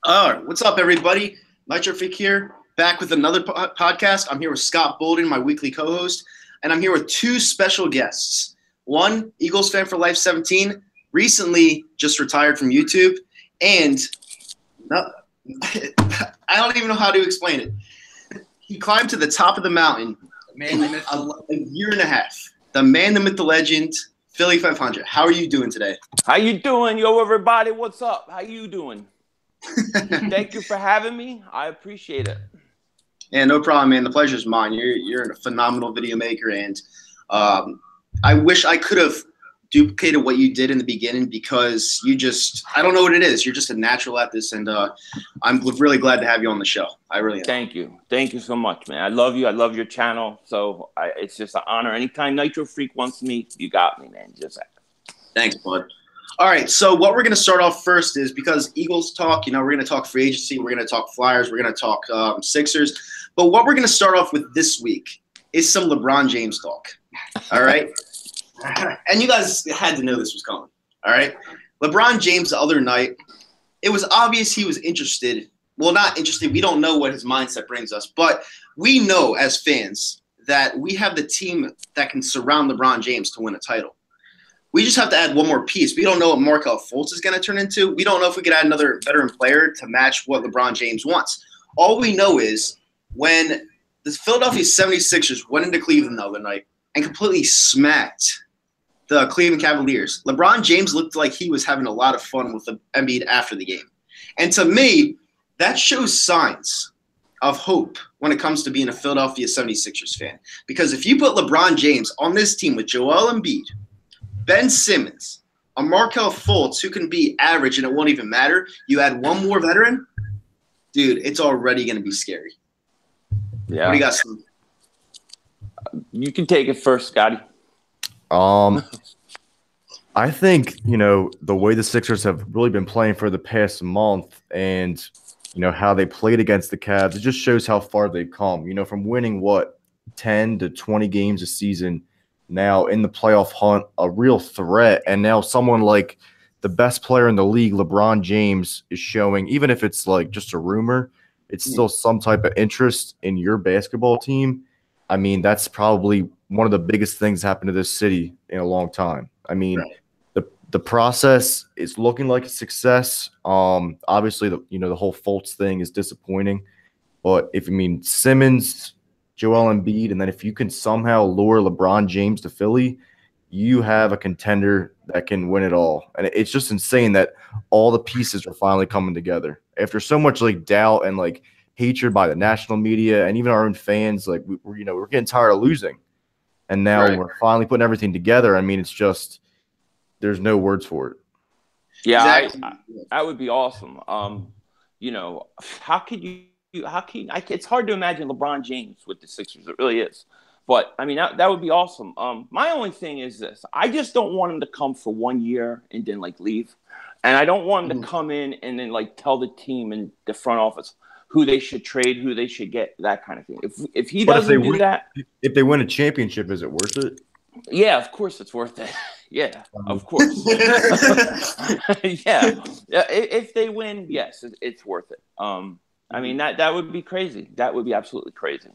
All right, what's up, everybody? Nitro Freak here, back with another podcast. I'm here with Scott Bolden, my weekly co-host, and I'm here with two special guests. One, Eaglesfan4life17, recently just retired from YouTube, and I don't even know how to explain it. He climbed to the top of the mountain in a year and a half. The man, the myth, the legend, Philly.500. How are you doing today? How you doing, yo, everybody? What's up? How you doing? Thank you for having me. I appreciate it. Yeah, no problem, man. The pleasure's mine. You're a phenomenal video maker, and I wish I could have duplicated what you did in the beginning because I don't know what it is. You're just a natural at this, and I'm really glad to have you on the show. I really am. Thank you. Thank you so much, man. I love you. I love your channel. So it's just an honor. Anytime Nitro Freak wants me, you got me, man. Just Thanks, bud. All right, so what we're going to start off first is because Eagles talk, we're going to talk free agency, we're going to talk Flyers, we're going to talk Sixers. But what we're going to start off with this week is some LeBron James talk. All right? And you guys had to know this was coming. All right? LeBron James the other night, it was obvious he was interested. Well, not interested. We don't know what his mindset brings us. But we know as fans that we have the team that can surround LeBron James to win a title. We just have to add one more piece. We don't know what Markelle Fultz is going to turn into. We don't know if we could add another veteran player to match what LeBron James wants. All we know is when the Philadelphia 76ers went into Cleveland the other night and completely smacked the Cleveland Cavaliers, LeBron James looked like he was having a lot of fun with the Embiid after the game. And to me, that shows signs of hope when it comes to being a Philadelphia 76ers fan. Because if you put LeBron James on this team with Joel Embiid, Ben Simmons, a Markelle Fultz who can be average and it won't even matter. You add one more veteran, dude, it's already going to be scary. Yeah. What do you got? You can take it first, Scotty. I think, the way the Sixers have really been playing for the past month and, how they played against the Cavs, it just shows how far they've come, from winning, 10 to 20 games a season. Now in the playoff hunt, a real threat, and now someone like the best player in the league, LeBron James, is showing, even if it's like just a rumor, it's still some type of interest in your basketball team. I mean, that's probably one of the biggest things happened to this city in a long time. I mean, the process is looking like a success. Obviously, the whole Fultz thing is disappointing, but Simmons, Joel Embiid, and then if you can somehow lure LeBron James to Philly, you have a contender that can win it all. And it's just insane that all the pieces are finally coming together. After so much doubt and hatred by the national media and even our own fans, we're getting tired of losing. And now we're finally putting everything together. I mean, it's just there's no words for it. Yeah, exactly. That would be awesome. How could you? It's hard to imagine LeBron James with the Sixers. It really is. But, that would be awesome. My only thing is this. I just don't want him to come for 1 year and then, leave. And I don't want him to come in and then, tell the team and the front office who they should trade, who they should get, that kind of thing. If he doesn't do that. If they win a championship, is it worth it? Yeah, of course it's worth it. Yeah, of course. Yeah. If they win, yes, it's worth it. That would be crazy. That would be absolutely crazy.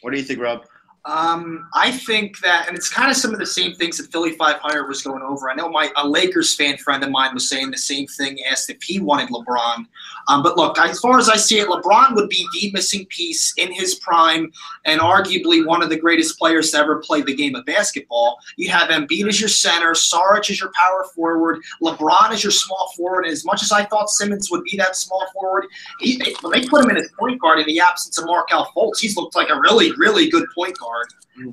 What do you think, Rob? I think that, and it's kind of some of the same things that Philly.500 was going over. I know a Lakers fan friend of mine was saying the same thing, asked if he wanted LeBron. But look, as far as I see it, LeBron would be the missing piece in his prime and arguably one of the greatest players to ever play the game of basketball. You have Embiid as your center, Saric as your power forward, LeBron as your small forward. And as much as I thought Simmons would be that small forward, when they put him in as point guard in the absence of Markelle Fultz, he's looked like a really, really good point guard.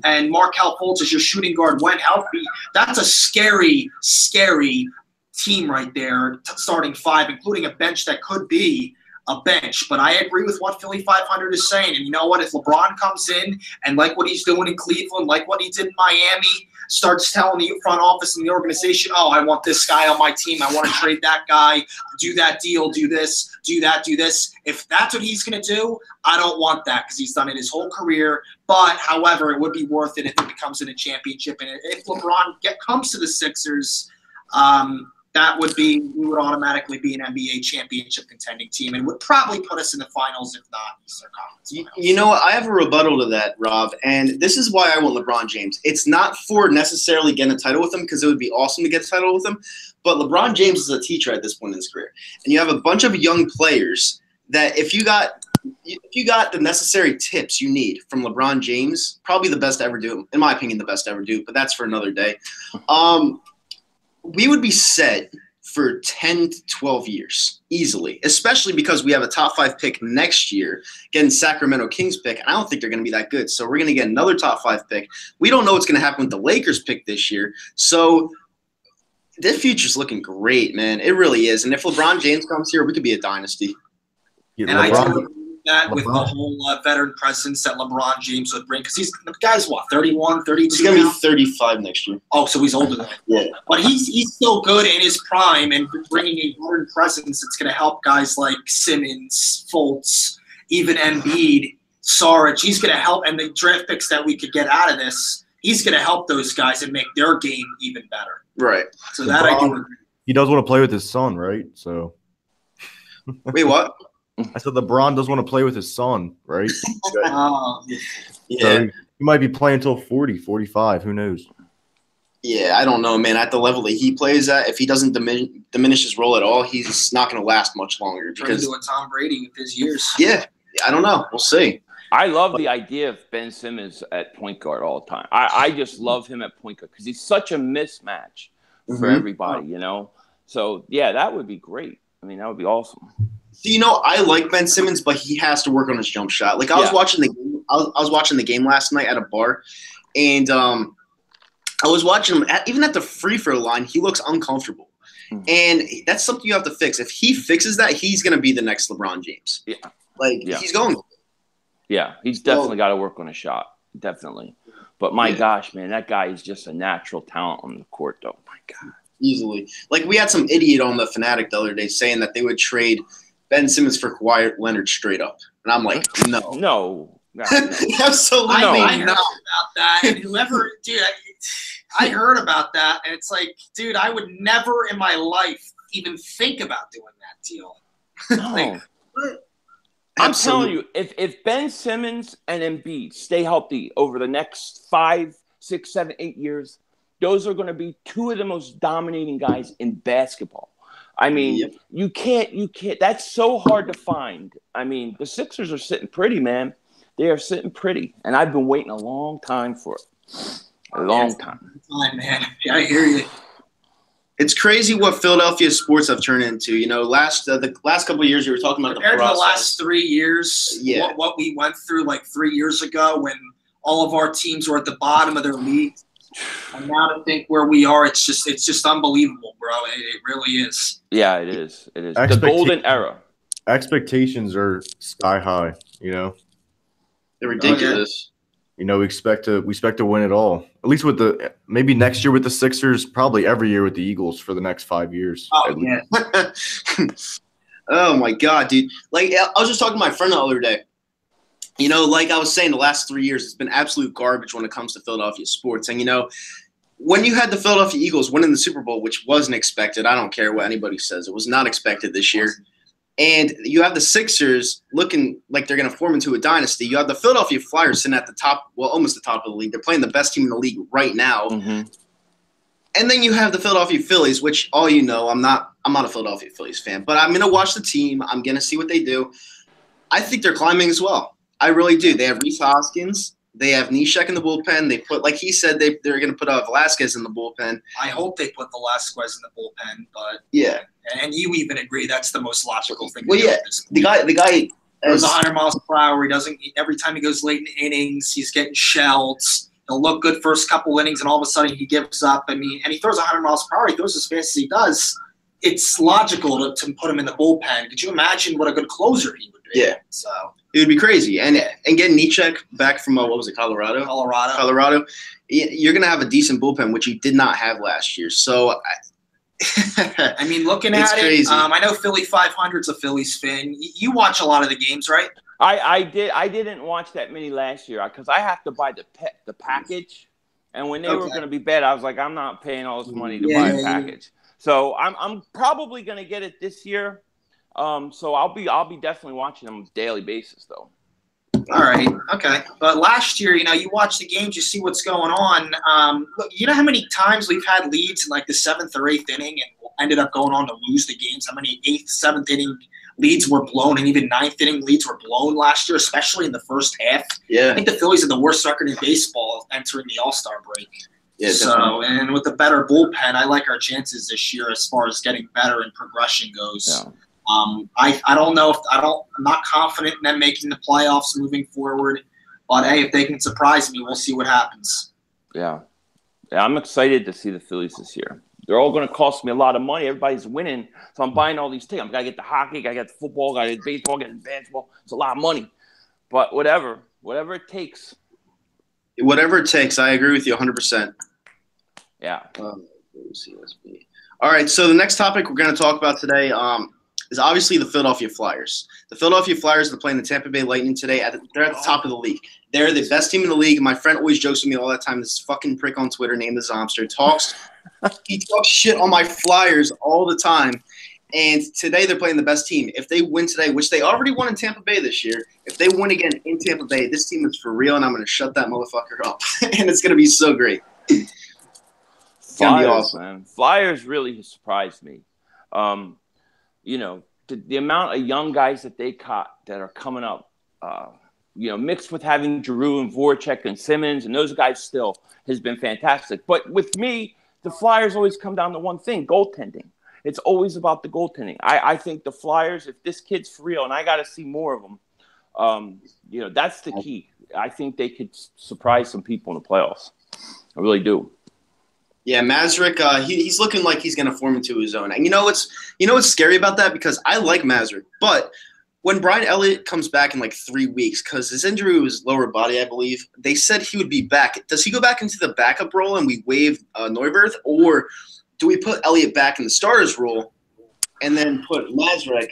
And Markelle Fultz is your shooting guard when healthy. That's a scary, scary team right there, starting five, including a bench that could be a bench. But I agree with what Philly.500 is saying. And you know what? If LeBron comes in and like what he's doing in Cleveland, like what he did in Miami, starts telling the front office and the organization, oh, I want this guy on my team. I want to trade that guy, do that deal, do this, do that, do this. If that's what he's going to do, I don't want that because he's done it his whole career. But, however, it would be worth it if it becomes in a championship. And if LeBron comes to the Sixers, we would automatically be an NBA championship contending team and would probably put us in the finals, if not Eastern Conference Finals. You know what? I have a rebuttal to that, Rob, and this is why I want LeBron James. It's not for necessarily getting a title with him, because it would be awesome to get a title with him, but LeBron James is a teacher at this point in his career. And you have a bunch of young players that if you got the necessary tips you need from LeBron James, probably the best to ever do, in my opinion, the best to ever do, but that's for another day. We would be set for 10 to 12 years easily, especially because we have a top 5 pick next year, getting Sacramento Kings pick, and I don't think they're going to be that good. So we're going to get another top 5 pick. We don't know what's going to happen with the Lakers pick this year. So the future's looking great, man. It really is. And if LeBron James comes here, we could be a dynasty. And I totally agree with that, with the whole veteran presence that LeBron James would bring, because the guy's what, 31, 32 He's going to be 35 next year. Oh, so he's older than that. Yeah. But he's still good in his prime, and bringing a veteran presence that's going to help guys like Simmons, Fultz, even Embiid, Saric. He's going to help, and the draft picks that we could get out of this, he's going to help those guys and make their game even better. Right. So that I do agree. He does want to play with his son, right? So. Wait, what? I said LeBron does want to play with his son, right? Yeah. So he might be playing until 40, 45. Who knows? Yeah, I don't know, man. At the level that he plays at, if he doesn't diminish his role at all, he's not going to last much longer. Trying to do a Tom Brady with his years. Yeah, I don't know. We'll see. I love the idea of Ben Simmons at point guard all the time. I just love him at point guard because he's such a mismatch for everybody, you know? So, yeah, that would be great. I mean, that would be awesome. So, you know, I like Ben Simmons, but he has to work on his jump shot. Like, I was watching the game. I was watching the game last night at a bar, and I was watching him. Even at the free throw line, he looks uncomfortable. And that's something you have to fix. If he fixes that, he's going to be the next LeBron James. He's going to. Yeah, he's definitely got to work on a shot. Definitely. But my gosh, man, that guy is just a natural talent on the court, though. My God. Easily. Like, we had some idiot on the Fanatic the other day saying that they would trade Ben Simmons for Kawhi Leonard straight up. And I'm like, no. No. Absolutely I heard about that. And whoever, dude, I heard about that. And it's like, dude, I would never in my life even think about doing that deal. No. I'm telling you, if Ben Simmons and Embiid stay healthy over the next 5, 6, 7, 8 years, those are going to be two of the most dominating guys in basketball. I mean, you can't. That's so hard to find. I mean, the Sixers are sitting pretty, man. They are sitting pretty, and I've been waiting a long time for it. A long time. Man. Yeah, I hear you. It's crazy what Philadelphia sports have turned into. You know, the last couple of years we were talking about compared to the last 3 years. Yeah. What we went through like 3 years ago when all of our teams were at the bottom of their league. And now to think where we are, it's just unbelievable, bro. It really is. Yeah, it is. It is the golden era. Expectations are sky high. You know, they're ridiculous. You know, we expect to win it all. At least with maybe next year with the Sixers, probably every year with the Eagles for the next 5 years. Oh yeah. Oh my God, dude! Like, I was just talking to my friend the other day. You know, like I was saying, the last 3 years, it's been absolute garbage when it comes to Philadelphia sports. And, you know, when you had the Philadelphia Eagles winning the Super Bowl, which wasn't expected, I don't care what anybody says, it was not expected this year. And you have the Sixers looking like they're going to form into a dynasty. You have the Philadelphia Flyers sitting at the top, well, almost the top of the league. They're playing the best team in the league right now. Mm-hmm. And then you have the Philadelphia Phillies, which all you know, I'm not a Philadelphia Phillies fan, but I'm going to watch the team. I'm going to see what they do. I think they're climbing as well. I really do. They have Reese Hoskins. They have Nishek in the bullpen. They put, like he said, they're going to put Velasquez in the bullpen. I hope they put Velasquez in the bullpen, but yeah. And you even agree that's the most logical thing. Well, yeah. The guy goes 100 miles per hour. He doesn't. Every time he goes late in innings, he's getting shelled. He'll look good first couple innings, and all of a sudden he gives up. I mean, and he throws 100 miles per hour. He throws as fast as he does. It's logical to put him in the bullpen. Could you imagine what a good closer he would be? Yeah. So. It would be crazy. And getting Nishek back from, what was it, Colorado? Colorado. You're going to have a decent bullpen, which you did not have last year. So, I mean, looking at it, I know Philly.500's a Phillies fan. You watch a lot of the games, right? I did. I didn't watch that many last year because I have to buy the package. And when they were going to be bad, I was like, I'm not paying all this money to buy a package. So I'm probably going to get it this year. So I'll be definitely watching them on a daily basis, though. All right, okay. But last year, you watch the games, you see what's going on. Look, you know how many times we've had leads in like the 7th or 8th inning and ended up going on to lose the games? How many 8th, 7th inning leads were blown, and even 9th inning leads were blown last year, especially in the first half? Yeah. I think the Phillies had the worst record in baseball entering the All-Star break. Yeah, so, and with the better bullpen, I like our chances this year as far as getting better and progression goes. Yeah. I don't know I'm not confident in them making the playoffs moving forward, but hey, if they can surprise me, we'll see what happens. Yeah, I'm excited to see the Phillies this year. They're all going to cost me a lot of money. Everybody's winning, so I'm buying all these tickets. I got to get the hockey, got to get the football, got to get the baseball, got to get the basketball. It's a lot of money, but whatever it takes. Whatever it takes. I agree with you 100%. Yeah. All right, so the next topic we're going to talk about today is obviously the Philadelphia Flyers. The Philadelphia Flyers are playing the Tampa Bay Lightning today. They're at the top of the league. They're the best team in the league. My friend always jokes with me all that time. This fucking prick on Twitter named the Zomster he talks shit on my Flyers all the time. And today they're playing the best team. If they win today, which they already won in Tampa Bay this year, if they win again in Tampa Bay, this team is for real, and I'm going to shut that motherfucker up. And it's going to be so great. It's going to be awesome. Man. Flyers really surprised me. The amount of young guys that they caught that are coming up, mixed with having Giroux and Voracek and Simmons and those guys still has been fantastic. But with me, the Flyers always come down to one thing, goaltending. It's always about the goaltending. I think the Flyers, if this kid's for real, and I got to see more of them, that's the key. I think they could surprise some people in the playoffs. I really do. Yeah, Mazurek, he's looking like he's going to form into his own. And you know what's scary about that? Because I like Mazurek, but when Brian Elliott comes back in like 3 weeks, because his injury was lower body, I believe, they said he would be back. Does he go back into the backup role and we waive Neuwirth, or do we put Elliott back in the starter's role and then put Mazurek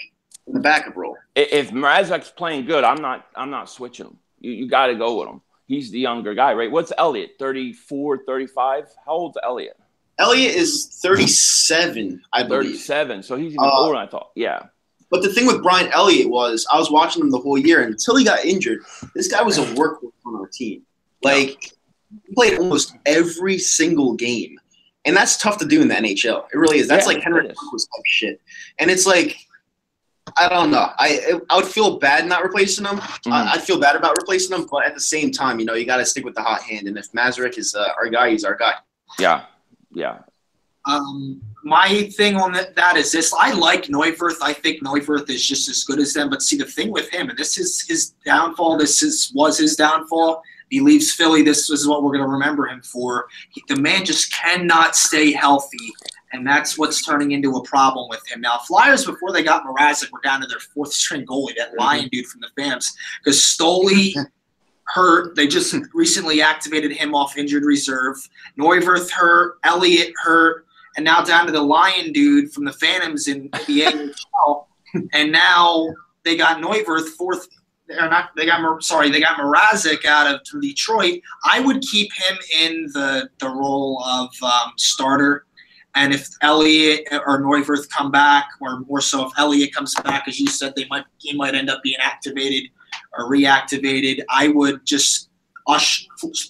in the backup role? If Mazurek's playing good, I'm not switching him. You got to go with him. He's the younger guy, right? What's Elliott, 34, 35? How old's Elliott? Elliott is 37, I believe. 37, so he's even older than I thought. Yeah. But the thing with Brian Elliott was I was watching him the whole year, and until he got injured, this guy was a workhorse on our team. Like, he played almost every single game. And that's tough to do in the NHL. It really is. That's like Henrik Lundqvist type shit. And it's like, I don't know. I would feel bad not replacing him. I'd feel bad about replacing him, but at the same time, you got to stick with the hot hand. And if Mazurek is our guy, he's our guy. Yeah. My thing on that is this. I like Neuwirth. I think Neuwirth is just as good as them. But see, the thing with him, and this is his downfall. Was his downfall. He leaves Philly. This is what we're going to remember him for. The man just cannot stay healthy. And that's what's turning into a problem with him. Now, Flyers, before they got Mrazek, were down to their 4th-string goalie, that Lion dude from the Phantoms, because Stoley hurt. They just recently activated him off injured reserve. Neuwirth hurt. Elliott hurt. And now down to the Lion dude from the Phantoms in the AHL. And now they got Neuwirth they got Mrazek from Detroit. I would keep him in the role of starter. And if Elliott or Neuwirth come back, or more so if Elliott comes back, as you said, he might end up being activated or reactivated. I would just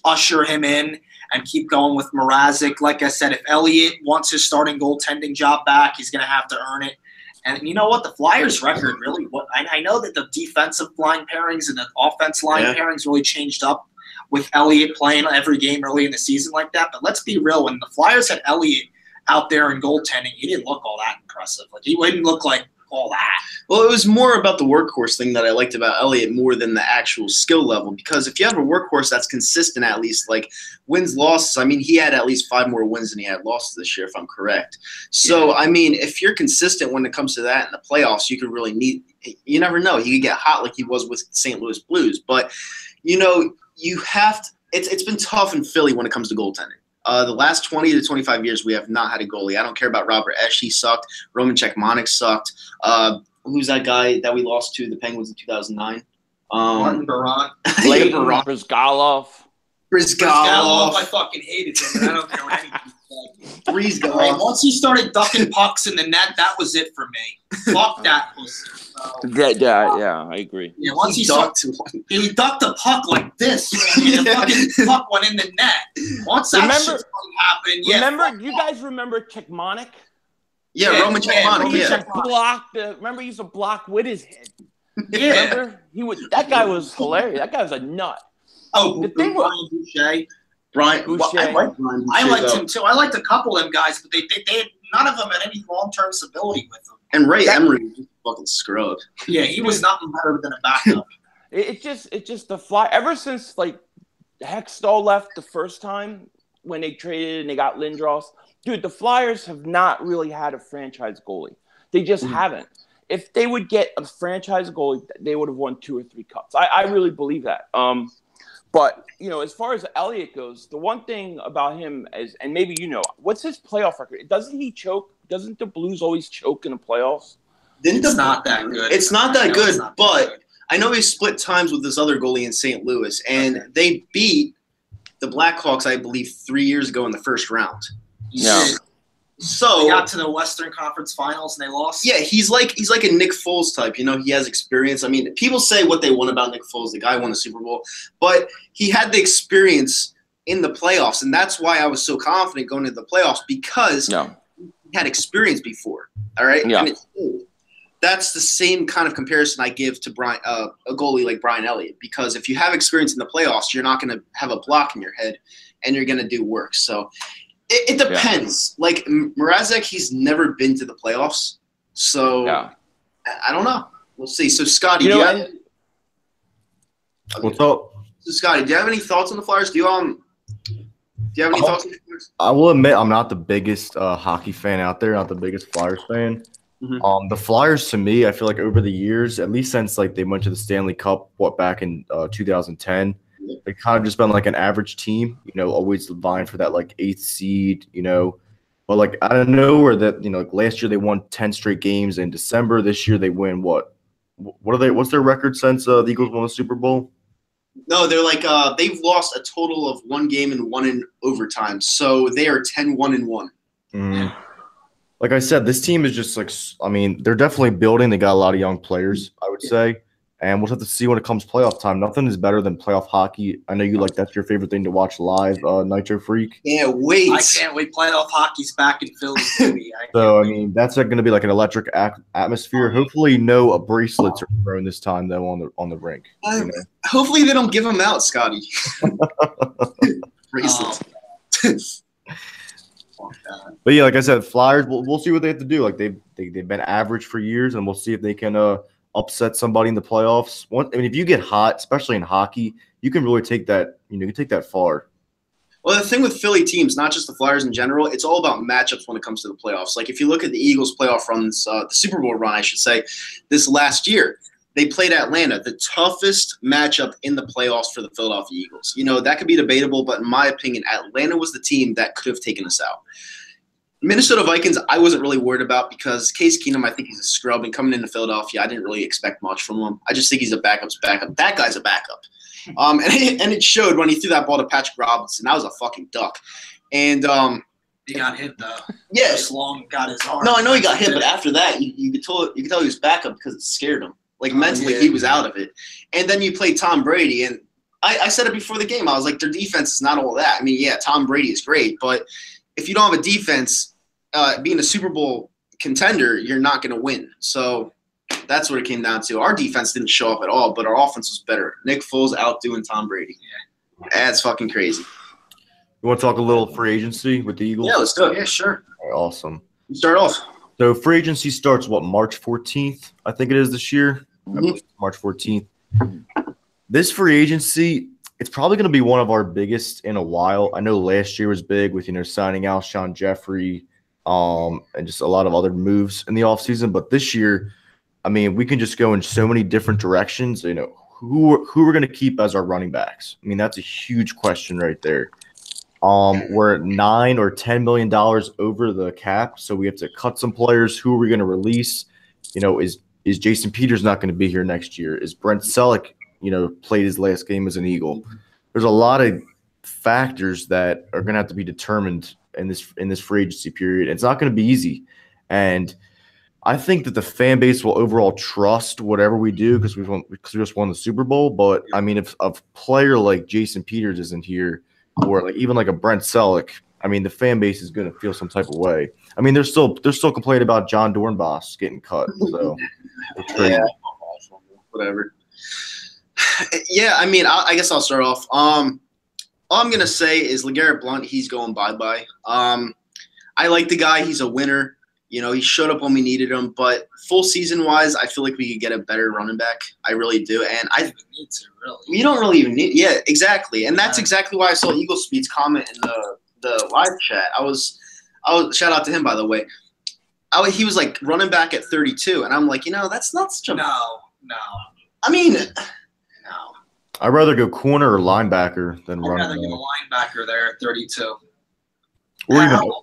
usher him in and keep going with Mrazek. Like I said, if Elliott wants his starting goaltending job back, he's going to have to earn it. And you know what? The Flyers' record really – I know that the defensive line pairings and the offense line pairings really changed up with Elliott playing every game early in the season like that. But let's be real. When the Flyers had Elliott out there in goaltending, he didn't look all that impressive. Like, he didn't look like all that. Well, it was more about the workhorse thing that I liked about Elliott more than the actual skill level. Because if you have a workhorse that's consistent, at least, like wins, losses, I mean, he had at least 5 more wins than he had losses this year, if I'm correct. So, I mean, if you're consistent when it comes to that in the playoffs, you could really you never know. He could get hot like he was with St. Louis Blues. But, you have to – it's been tough in Philly when it comes to goaltending. The last 20 to 25 years, we have not had a goalie. I don't care about Robert Esche. He sucked. Roman Cechmanek sucked. Who's that guy that we lost to the Penguins in 2009? Martin Baron. Brizgalov. Brizgalov. I fucking hated him. I don't know anything. Threes go Right, off. once he started ducking pucks in the net, that was it for me. Fuck that pussy. Yeah, I agree. Yeah, once He he ducked started, one. he ducked a puck like this, and the fucking puck went in the net. Once that shit happened, yeah. Remember, you guys remember Czechmonic? Yeah, Roman Czechmonic, He used yeah. to block remember, he used to block with his head. Yeah. Remember? That guy was hilarious. That guy was a nut. Oh, The thing Brian Boucher. Brian, Boucher. I like Brian Boucher, I liked though. him too. I liked a couple of them guys, but they had, none of them had any long-term stability with them. And Ray Emery was just fucking scrub. Yeah, he was nothing better than a backup. It's just the fly. Ever since like Hextall left the first time when they traded and they got Lindros, dude, the Flyers have not really had a franchise goalie. They just haven't. If they would get a franchise goalie, they would have won 2 or 3 cups. I really believe that. But, as far as Elliott goes, the one thing about him is, and maybe what's his playoff record? Doesn't he choke? Doesn't the Blues always choke in the playoffs? It's not that good. It's not that good, it's not that but good. I know he split times with this other goalie in St. Louis, and they beat the Blackhawks, I believe, 3 years ago in the first round. Yeah. So They got to the Western Conference Finals and they lost. yeah, he's like a Nick Foles type. He has experience. I mean, people say what they want about Nick Foles. The guy won a Super Bowl, but he had the experience in the playoffs, and that's why I was so confident going into the playoffs because he had experience before. All right, Yeah. And that's the same kind of comparison I give to a goalie like Brian Elliott, because if you have experience in the playoffs, you're not going to have a block in your head, and you're going to do work. So. It depends. Yeah. Like Mrazek, he's never been to the playoffs, so I don't know. We'll see. So Scotty, what's up? So Scotty, do you have any thoughts on the Flyers? Do you have any thoughts on the Flyers? I will admit I'm not the biggest hockey fan out there, not the biggest Flyers fan. Mm-hmm. The Flyers, to me, I feel like over the years, at least since like they went to the Stanley Cup, back in 2010. They kind of just been like an average team, always vying for that like 8th seed, But like I don't know where that, like last year they won 10 straight games in December. This year they win what are they? What's their record since the Eagles won the Super Bowl? No, they're like they've lost a total of 1 game and 1 in overtime, so they are 10-1-1. Like I said, this team is just like, I mean, they're definitely building. They got a lot of young players, I would say. And we'll have to see when it comes playoff time. Nothing is better than playoff hockey. I know that's your favorite thing to watch live, Nitro Freak. Can't wait. I can't wait. Playoff hockey's back in Philly. So, I mean, that's going to be like an electric atmosphere. Hopefully no bracelets are thrown this time, though, on the rink. Hopefully they don't give them out, Scotty. Bracelets. But, yeah, like I said, Flyers, we'll see what they have to do. Like, they've been average for years, and we'll see if they can upset somebody in the playoffs. If you get hot, especially in hockey, you can really take that. You can take that far. Well, the thing with Philly teams, not just the Flyers in general, it's all about matchups when it comes to the playoffs. Like if you look at the Eagles' playoff runs, the Super Bowl run, I should say, this last year, they played Atlanta, the toughest matchup in the playoffs for the Philadelphia Eagles. That could be debatable, but in my opinion, Atlanta was the team that could have taken us out. Minnesota Vikings, I wasn't really worried about because Case Keenum, I think he's a scrub. And coming into Philadelphia, I didn't really expect much from him. I just think he's a backup's backup. That guy's a backup. And it showed when he threw that ball to Patrick Robinson. That was a fucking duck. And he got hit, though. Yeah. Long got his arm. No, I know he got hit, but after that, you could tell he was backup because it scared him. Like mentally, he was out of it. And then you play Tom Brady. And I said it before the game. I was like, their defense is not all that. I mean, yeah, Tom Brady is great, but if you don't have a defense, being a Super Bowl contender, you're not going to win. So that's what it came down to. Our defense didn't show up at all, but our offense was better. Nick Foles outdoing Tom Brady. Yeah. That's fucking crazy. You want to talk a little free agency with the Eagles? Yeah, let's do it. Yeah, sure. All right, awesome. You start off. So free agency starts, March 14th, I think it is this year. March 14th. This free agency, it's probably going to be one of our biggest in a while. I know last year was big with, signing Alshon Jeffrey and just a lot of other moves in the offseason. But this year, I mean, we can just go in so many different directions. Who we're going to keep as our running backs? I mean, that's a huge question right there. We're at $9 or $10 million over the cap, so we have to cut some players. Who are we going to release? Is Jason Peters not going to be here next year? Is Brent Selleck, played his last game as an Eagle? There's a lot of factors that are going to have to be determined in this free agency period. It's not going to be easy, and I think that the fan base will overall trust whatever we do because we just won the Super Bowl. But I mean, if a player like Jason Peters isn't here, or like even like a Brent Selleck, I mean, the fan base is going to feel some type of way. I mean, they're still complaining about John Dornbos getting cut. So yeah, whatever. Yeah, I mean, I guess I'll start off. All I'm gonna say is LeGarrette Blount. He's going bye-bye. I like the guy. He's a winner. You know, he showed up when we needed him. But full season-wise, I feel like we could get a better running back. I really do. And I need to really. We don't really even need. Yeah, exactly. And that's exactly why I saw Eagle Speed's comment in the live chat. I was shout out to him, by the way. He was like running back at 32, and I'm like, that's not such a no. I mean, no. I'd rather go corner or linebacker than running back. I'd rather get a linebacker there at 32.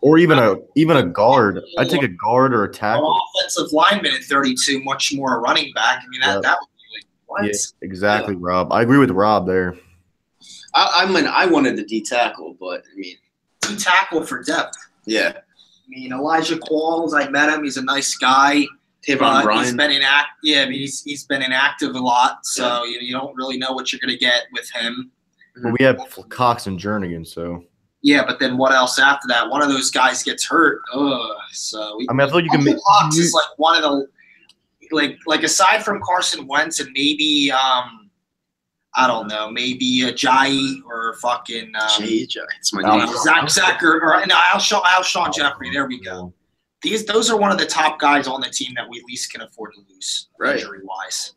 Or even a guard. I'd take a guard or a tackle. Offensive lineman at 32, much more a running back. I mean, that would be like, what? Yeah, exactly, yeah. Rob. I agree with Rob there. I wanted the D tackle, but I mean, D tackle for depth. Yeah. I mean, Elijah Qualls, I met him. He's a nice guy. Tavon Bryan. He's been he's been inactive a lot, so you don't really know what you're going to get with him. Well, we have Cox and Jernigan, so. Yeah, but then what else after that? One of those guys gets hurt. So I feel you can make Cox is like one of the like aside from Carson Wentz and maybe I don't know, maybe Ajayi or fucking it's my name. Zach or Alshon Jeffrey. There we go. Those are one of the top guys on the team that we least can afford to lose, injury wise.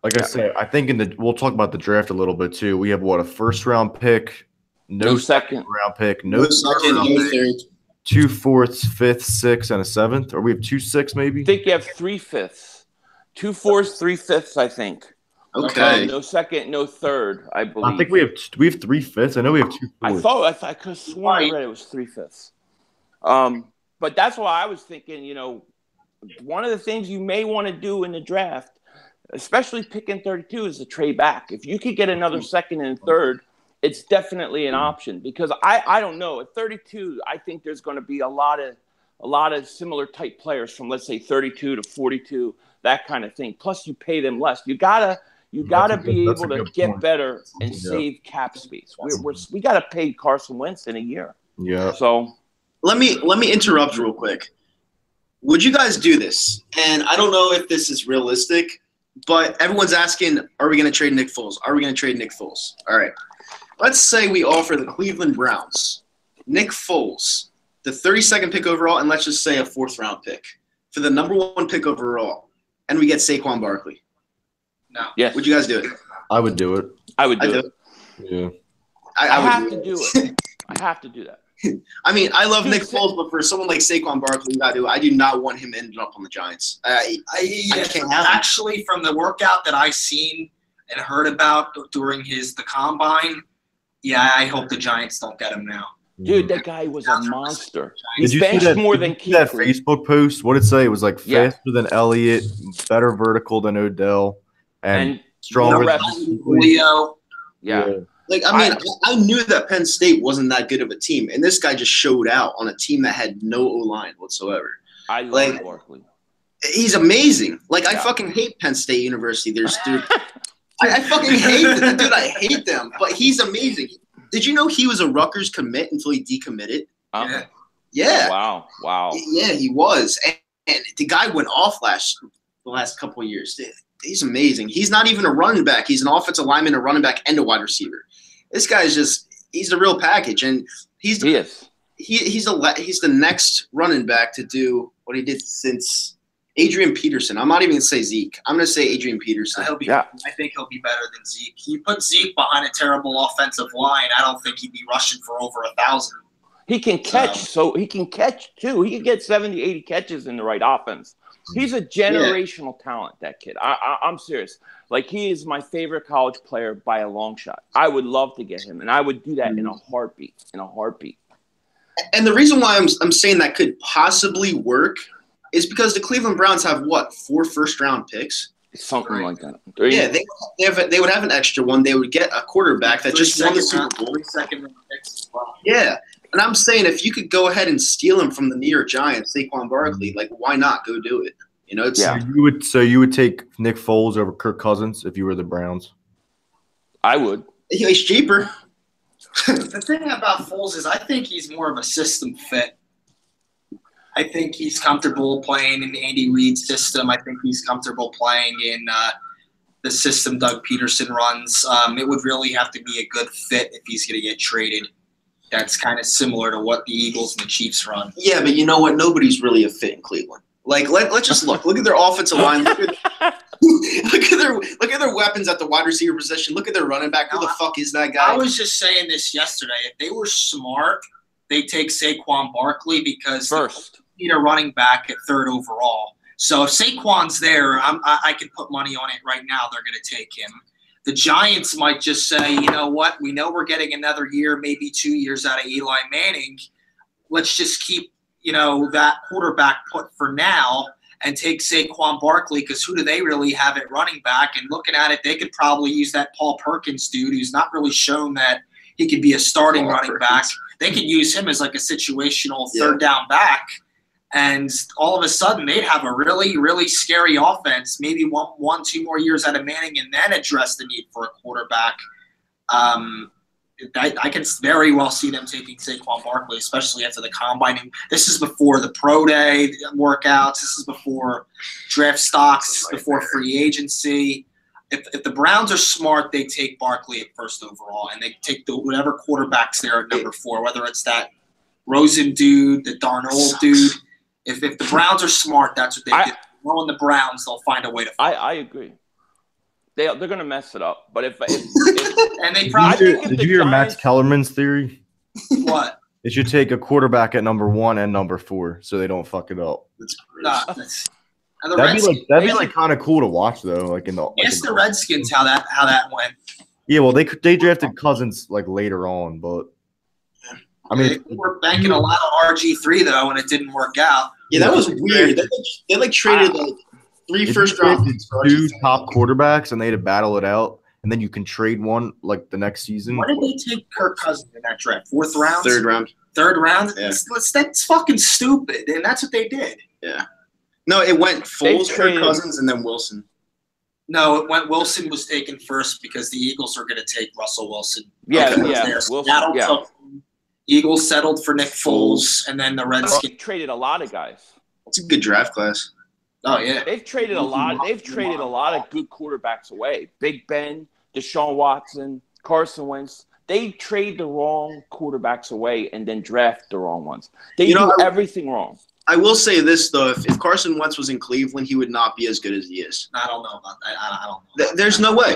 Like I said, I think we'll talk about the draft a little bit too. We have a first round pick, no second round pick, no second, no third, 2 4ths, 5th, 6th, and a 7th, or we have 2 6 maybe. I think you have 3 5ths, 2 4ths, 3 5ths. I think. Okay. No second, no third. I believe. I think we have 3 5ths. I know we have 2 4ths. I could have sworn I read it was 3 5ths. But that's why I was thinking, one of the things you may want to do in the draft, especially picking 32, is to trade back. If you could get another second and third, it's definitely an option. Because I don't know, at 32, I think there's going to be a lot of similar type players from, let's say, 32 to 42, that kind of thing. Plus, you pay them less. You gotta be able to get better and save cap space. We got to pay Carson Wentz in a year. Yeah. So. Let me interrupt real quick. Would you guys do this? And I don't know if this is realistic, but everyone's asking, are we going to trade Nick Foles? Are we going to trade Nick Foles? All right. Let's say we offer the Cleveland Browns Nick Foles, the 32nd pick overall, and let's just say a 4th round pick for the number 1 pick overall, and we get Saquon Barkley. No. Yes. Would you guys do it? I would do it. I would do it. Yeah. I have to do it. I have to do that. I mean, I love Nick Foles, but for someone like Saquon Barkley, I do not want him ending up on the Giants. I can't have actually, from the workout that I seen and heard about during the combine, I hope the Giants don't get him now. Dude, that guy was a monster. He's benched more than Keith. That Facebook post, what did it say? It was like faster than Elliott, better vertical than Odell, and stronger than Leo. Yeah. Like, I mean, I knew that Penn State wasn't that good of a team, and this guy just showed out on a team that had no O-line whatsoever. I love Barkley. He's amazing. Like, I fucking hate Penn State University. I fucking hate them. Dude, I hate them. But he's amazing. Did you know he was a Rutgers commit until he decommitted? Yeah. Oh, wow. Yeah, he was. And the guy went off the last couple of years. He's amazing. He's not even a running back. He's an offensive lineman, a running back, and a wide receiver. This guy's he's the real package. And he's the next running back to do what he did since Adrian Peterson. I'm not even going to say Zeke. I'm going to say Adrian Peterson. I think he'll be better than Zeke. You put Zeke behind a terrible offensive line, I don't think he'd be rushing for over 1,000. He can catch, so he can catch too. He can get 70, 80 catches in the right offense. He's a generational talent, that kid. I'm serious. Like, he is my favorite college player by a long shot. I would love to get him, and I would do that in a heartbeat. And the reason why I'm saying that could possibly work is because the Cleveland Browns have, 4 first-round picks? Something like that. Yeah, they would have an extra one. They would get a quarterback that just won the Super Bowl. Second-round picks as well. Yeah, And I'm saying if you could go ahead and steal him from the New York Giants, Saquon Barkley, like why not go do it? You know, it's you would take Nick Foles over Kirk Cousins if you were the Browns. I would. He's cheaper. The thing about Foles is I think he's more of a system fit. I think he's comfortable playing in Andy Reid's system. I think he's comfortable playing in the system Doug Peterson runs. It would really have to be a good fit if he's going to get traded. That's kind of similar to what the Eagles and the Chiefs run. Yeah, but you know what? Nobody's really a fit in Cleveland. Like, let's just look. Look at their offensive line. Look at their weapons at the wide receiver position. Look at their running back. Who the fuck is that guy? I was just saying this yesterday. If they were smart, they'd take Saquon Barkley because first they need a running back at 3rd overall. So if Saquon's there, I can put money on it right now. They're going to take him. The Giants might just say, you know what? We know we're getting another year, maybe 2 years out of Eli Manning. Let's just keep, that quarterback put for now and take Saquon Barkley because who do they really have at running back? And looking at it, they could probably use that Paul Perkins dude who's not really shown that he could be a starting running back. They could use him as like a situational 3rd down back. And all of a sudden, they'd have a really, really scary offense. Maybe 1, 2 more years out of Manning, and then address the need for a quarterback. I can very well see them taking Saquon Barkley, especially after the combine. And this is before the pro day workouts. This is before draft stocks. This is before free agency. If the Browns are smart, they take Barkley at 1st overall, and they take whatever quarterbacks there at number 4, whether it's that Rosen dude, the Darnold dude. If the Browns are smart, that's what they do. Knowing the Browns, they'll find a way to. I agree. They're going to mess it up. But if and they probably did you hear Max Kellerman's theory? What? They should take a quarterback at number 1 and number 4 so they don't fuck it up. That'd be like kind of cool to watch though. Like in the ask the Redskins how that went. Yeah, well they drafted Cousins like later on, but. I mean, they were banking a lot on RG3 though, and it didn't work out. Yeah, that was weird. They traded 3 first-round 2 top quarterbacks, and they had to battle it out, and then you can trade one like the next season. Why did they take Kirk Cousins in that draft? 4th round, 3rd round, 3rd round. Yeah. That's fucking stupid, and that's what they did. Yeah. No, it went Foles, Kirk Cousins, and then Wilson. No, it went Wilson was taken first because the Eagles are going to take Russell Wilson. Yeah. Wilson, Eagles settled for Nick Foles, and then the Redskins traded a lot of guys. It's a good draft class. Oh yeah, they've traded a lot. They've traded a lot of good quarterbacks away. Big Ben, Deshaun Watson, Carson Wentz. They trade the wrong quarterbacks away and then draft the wrong ones. They do everything wrong. I will say this though: if Carson Wentz was in Cleveland, he would not be as good as he is. I don't know about that. I don't know. There's no way.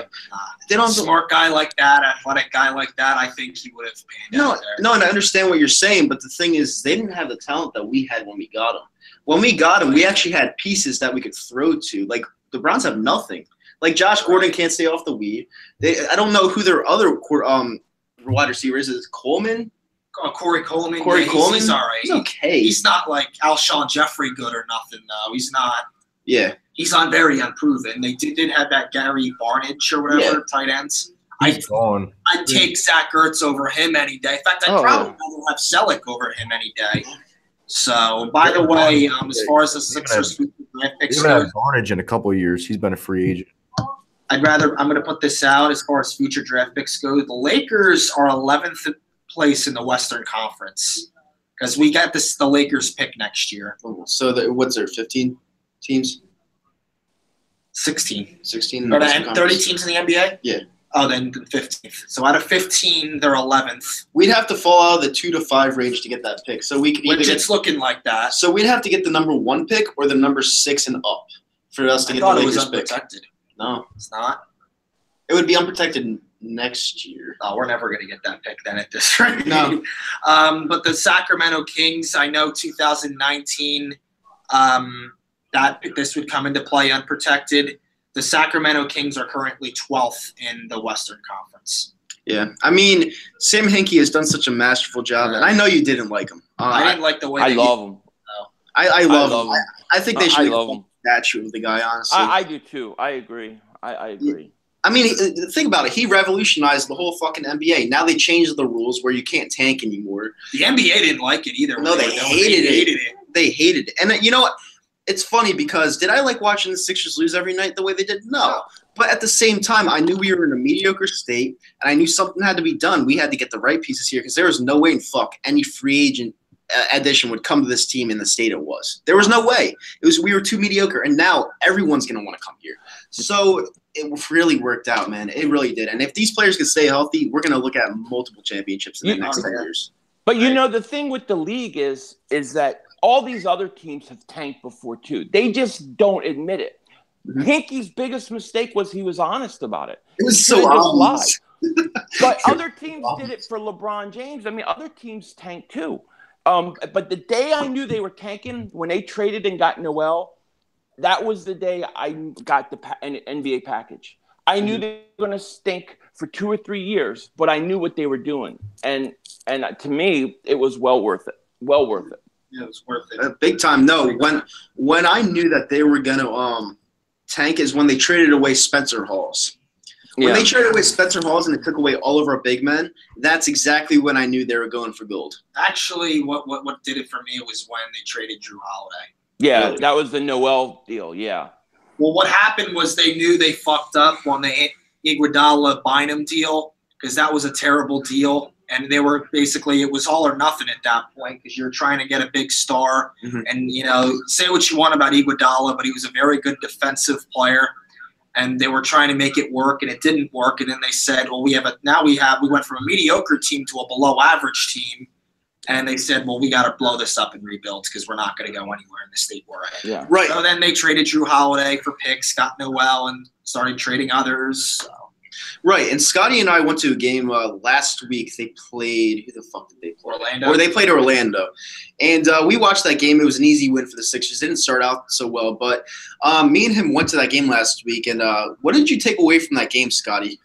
They don't have a smart guy like that, athletic guy like that. I think he would have panned out there. No, and I understand what you're saying, but the thing is, they didn't have the talent that we had when we got him. When we got him, we actually had pieces that we could throw to. Like the Browns have nothing. Like Josh Gordon can't stay off the weed. I don't know who their other wide receiver is. Is it Coleman? Corey Coleman. Coleman? He's all right. He's okay. He's not like Alshon Jeffrey good or nothing, though. He's not. Yeah. He's on very unproven. They did have that Gary Barnidge or whatever, tight ends. He's gone. I'd take Zach Ertz over him any day. In fact, I'd probably rather have Selleck over him any day. So, by the way, as far as the Sixers draft picks go, have Barnidge in a couple of years. He's been a free agent. I'm going to put this out as far as future draft picks go. The Lakers are 11th place in the Western Conference because we got the Lakers pick next year. So what's there, 15 teams? 16. 16 or 30 teams in the NBA? Yeah. Oh, then 15th. So out of 15, they're 11th. We'd have to fall out of the 2 to 5 range to get that pick. So we could it's looking like that. So we'd have to get the number 1 pick or the number 6 and up for us to get the Lakers pick. Unprotected. No, it's not. It would be unprotected next year. Oh, we're never going to get that pick then at this rate. No. But the Sacramento Kings, I know 2019, this would come into play unprotected. The Sacramento Kings are currently 12th in the Western Conference. Yeah. I mean, Sam Hinkie has done such a masterful job, and I know you didn't like him. I didn't like the way I love him. I love him. I think they should love him. Statue of the guy, honestly. I do too. I agree. I agree. I mean, think about it. He revolutionized the whole fucking NBA. Now they changed the rules where you can't tank anymore. The NBA didn't like it either. No, they hated it. They hated it. And you know what? It's funny because did I like watching the Sixers lose every night the way they did? No. But at the same time, I knew we were in a mediocre state, and I knew something had to be done. We had to get the right pieces here because there was no way in fuck any free agent addition would come to this team in the state it was. There was no way. We were too mediocre, and now everyone's going to want to come here. So it really worked out, man. It really did. And if these players can stay healthy, we're going to look at multiple championships in the next 10 years. But, you know, the thing with the league is that all these other teams have tanked before, too. They just don't admit it. Hinkie's biggest mistake was he was honest about it. It was so obvious. But other teams did it for LeBron James. I mean, other teams tanked, too. But the day I knew they were tanking, when they traded and got Noel, that was the day I got the NBA package. I knew they were going to stink for 2 or 3 years, but I knew what they were doing. And to me, it was well worth it. Well worth it. Yeah, it was worth it. Big time. No, when I knew that they were going to tank is when they traded away Spencer Hawes. When they traded away Spencer Hawes and they took away all of our big men, that's exactly when I knew they were going for gold. Actually, what did it for me was when they traded Drew Holiday. Yeah, that was the Noel deal, yeah. Well, what happened was they knew they fucked up on the Iguodala Bynum deal because that was a terrible deal. And they were basically, it was all or nothing at that point because you're trying to get a big star. And, you know, say what you want about Iguodala, but he was a very good defensive player. And they were trying to make it work, and it didn't work. And then they said, well, we went from a mediocre team to a below average team. And they said, well, we got to blow this up and rebuild because we're not going to go anywhere in the state we're in. Yeah. Right. So then they traded Drew Holiday for picks, got Noel, and started trading others. So. Right, and Scotty and I went to a game last week. They played – who the fuck did they play? Orlando. Or they played Orlando. And we watched that game. It was an easy win for the Sixers. Didn't start out so well, but me and him went to that game last week. And what did you take away from that game, Scotty?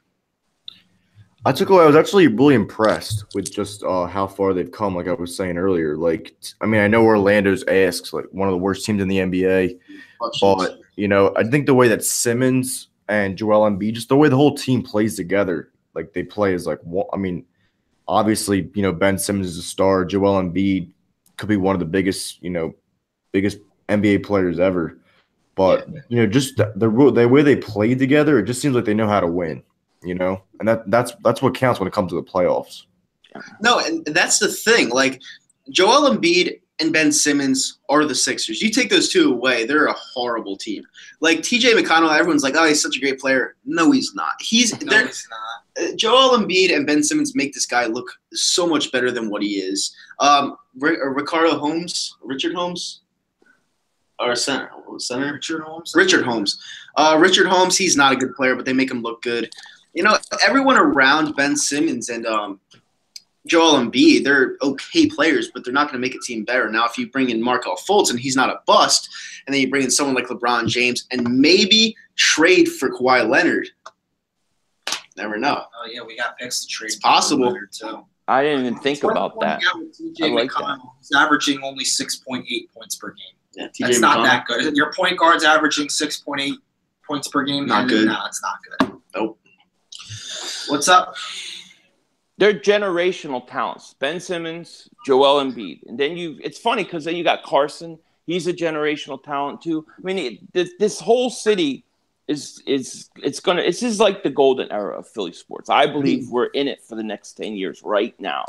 I was actually really impressed with just how far they've come, like I was saying earlier. Like, I mean, I know Orlando's like one of the worst teams in the NBA, but, you know, I think the way that Simmons – and Joel Embiid, just the way the whole team plays together, like they play is like, I mean, obviously, you know, Ben Simmons is a star. Joel Embiid could be one of the biggest NBA players ever. But, you know, just the way they play together, it just seems like they know how to win, you know? And that's what counts when it comes to the playoffs. No, and that's the thing. Like, Joel Embiid and Ben Simmons are the Sixers. You take those two away, they're a horrible team. Like TJ McConnell, everyone's like, oh, he's such a great player. No, he's not. He's not. Joel Embiid and Ben Simmons make this guy look so much better than what he is. Richard Holmes, Richard Holmes, he's not a good player, but they make him look good. You know, everyone around Ben Simmons and Joel Embiid, they're okay players, but they're not going to make a team better. Now, if you bring in Markelle Fultz and he's not a bust, and then you bring in someone like LeBron James and maybe trade for Kawhi Leonard, never know. Oh, yeah, we got picks to trade. It's possible. Leonard, too. I didn't even think about that. I like that. He's averaging only 6.8 points per game. Yeah, that's not that good. Your point guard's averaging 6.8 points per game. Not good. No, it's not good. Nope. What's up? They're generational talents. Ben Simmons, Joel Embiid. And then it's funny because then you got Carson. He's a generational talent too. I mean, this whole city this is like the golden era of Philly sports. I believe we're in it for the next 10 years right now.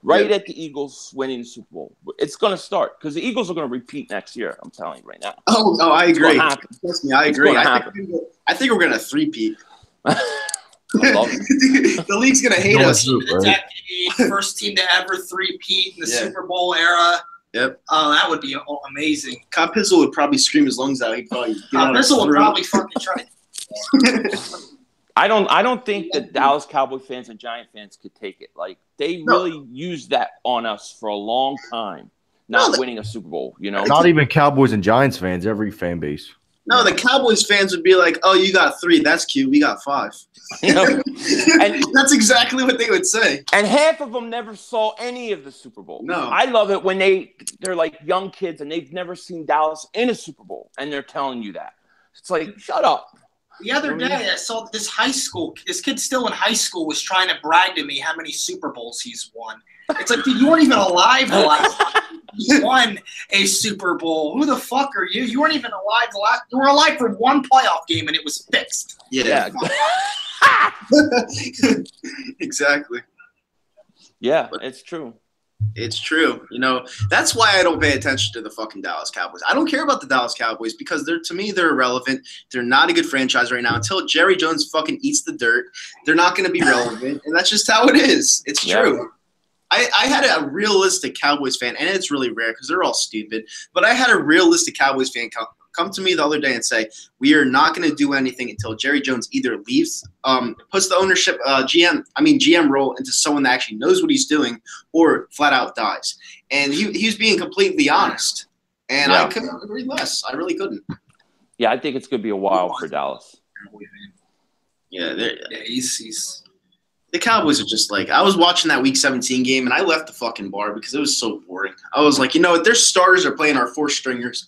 Right at the Eagles winning the Super Bowl. It's going to start because the Eagles are going to repeat next year. I'm telling you right now. Oh, I agree. Trust me, I agree. I think we're going to three-peat. The league's gonna hate us. First team to ever three-peat in the Super Bowl era. Yep. Oh, that would be amazing. Kyle Pizzle would probably scream his lungs out. He'd probably Pizzle would probably fucking try to. I don't think that Dallas Cowboy fans and Giant fans could take it. Like they really used that on us for a long time, winning a Super Bowl. You know, not even Cowboys and Giants fans. Every fan base. No, the Cowboys fans would be like, "Oh, you got 3. That's cute. We got 5." You know? And that's exactly what they would say. And half of them never saw any of the Super Bowl. No, I love it when they're like young kids and they've never seen Dallas in a Super Bowl, and they're telling you that. It's like, shut up. The other day, I saw this kid still in high school was trying to brag to me how many Super Bowls he's won. It's like, dude, you weren't even alive the last time you won a Super Bowl. Who the fuck are you? You weren't even alive you were alive for one playoff game and it was fixed. Yeah. Exactly. Yeah, it's true. It's true. You know, that's why I don't pay attention to the fucking Dallas Cowboys. I don't care about the Dallas Cowboys because to me, they're irrelevant. They're not a good franchise right now. Until Jerry Jones fucking eats the dirt, they're not going to be relevant. And that's just how it is. It's true. I had a realistic Cowboys fan, and it's really rare because they're all stupid, but I had a realistic Cowboys fan come to me the other day and say, we are not going to do anything until Jerry Jones either leaves, puts the ownership GM role into someone that actually knows what he's doing, or flat out dies. And he was being completely honest. And I couldn't agree less. I really couldn't. Yeah, I think it's going to be a while for Dallas. Yeah, he's the Cowboys are just like, I was watching that Week 17 game, and I left the fucking bar because it was so boring. I was like, you know what, their starters are playing our four stringers,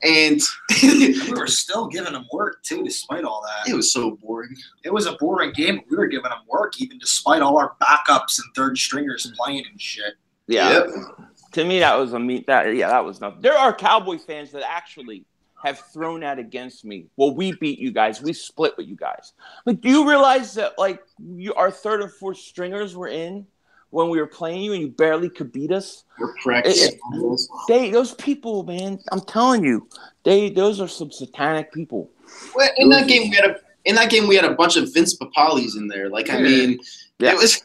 and we were still giving them work, too, despite all that. It was so boring. It was a boring game, but we were giving them work, even despite all our backups and third stringers playing and shit. Yeah. Yep. To me, that was that was nothing. There are Cowboy fans that actually have thrown that against me. Well, we beat you guys. We split with you guys. Like, do you realize that, like, our third or fourth stringers were in when we were playing you and you barely could beat us? We're correct. Those people, man, I'm telling you, those are some satanic people. Well, in that game, we had a bunch of Vince Papalis in there. Like, I mean, it was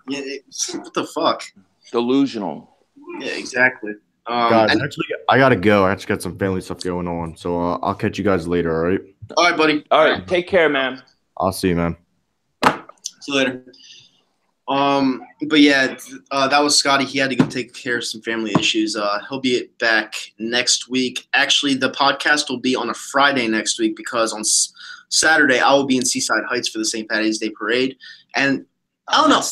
what the fuck? Delusional. Yeah, exactly. Guys, actually, I gotta go. I actually got some family stuff going on, so I'll catch you guys later. All right. All right, buddy. All right. Take care, man. I'll see you, man. See you later. But yeah, that was Scotty. He had to go take care of some family issues. He'll be back next week. Actually, the podcast will be on a Friday next week because on Saturday I will be in Seaside Heights for the St. Patty's Day parade, and I don't know. That's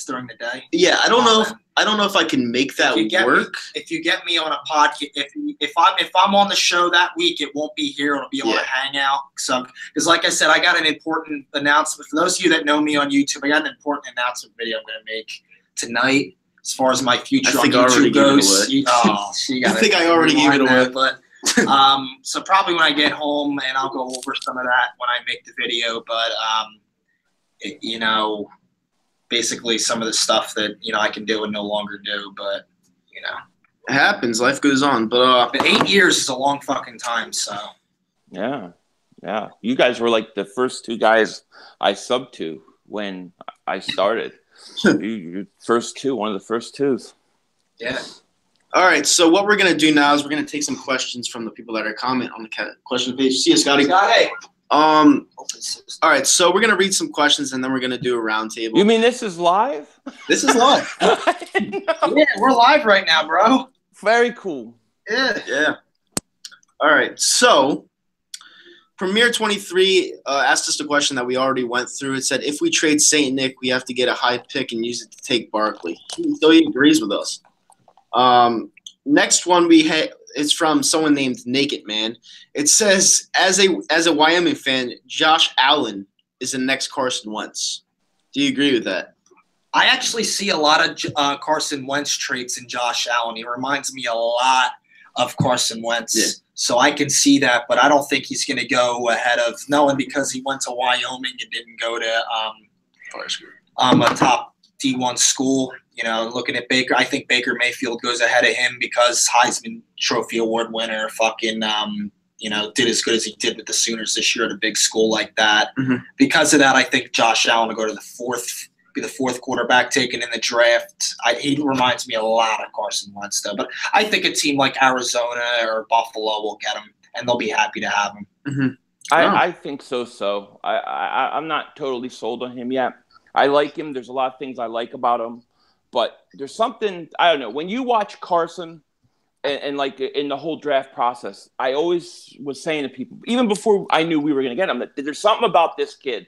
during the day. Yeah, I don't know if I can make that work. If you get me on a podcast, if I'm on the show that week, it won't be here. It'll be on a hangout. So, because like I said, I got an important announcement for those of you that know me on YouTube. I got an important announcement video I'm going to make tonight as far as my future on YouTube goes. I think I already gave it away. But so probably when I get home, and I'll go over some of that when I make the video. But you know. Basically, some of the stuff that I can do and no longer do, but it happens. Life goes on. But 8 years is a long fucking time. So yeah, you guys were like the first two guys I subbed to when I started. you first two, one of the first twos. Yeah. All right. So what we're gonna do now is we're gonna take some questions from the people that are comment on the question page. See you, Scotty. Scotty. All right, so we're gonna read some questions and then we're gonna do a roundtable. You mean this is live? This is live. Yeah, we're live right now, bro. Very cool. Yeah. All right, so Premier 23 asked us a question that we already went through. It said, if we trade Saint Nick, we have to get a high pick and use it to take Barkley. So he agrees with us. Next one it's from someone named Naked Man. It says, as a Wyoming fan, Josh Allen is the next Carson Wentz. Do you agree with that? I actually see a lot of Carson Wentz traits in Josh Allen. He reminds me a lot of Carson Wentz. Yeah. So I can see that, but I don't think he's going to go ahead of Nolan because he went to Wyoming and didn't go to a top D1 school. Looking at Baker, I think Baker Mayfield goes ahead of him because Heisman Trophy Award winner, fucking, did as good as he did with the Sooners this year at a big school like that. Mm-hmm. Because of that, I think Josh Allen will go to be the fourth quarterback taken in the draft. He reminds me a lot of Carson Wentz, though. But I think a team like Arizona or Buffalo will get him, and they'll be happy to have him. Mm-hmm. I think so. I'm not totally sold on him yet. I like him. There's a lot of things I like about him. But there's something, I don't know, when you watch Carson and like in the whole draft process, I always was saying to people, even before I knew we were going to get him, that there's something about this kid,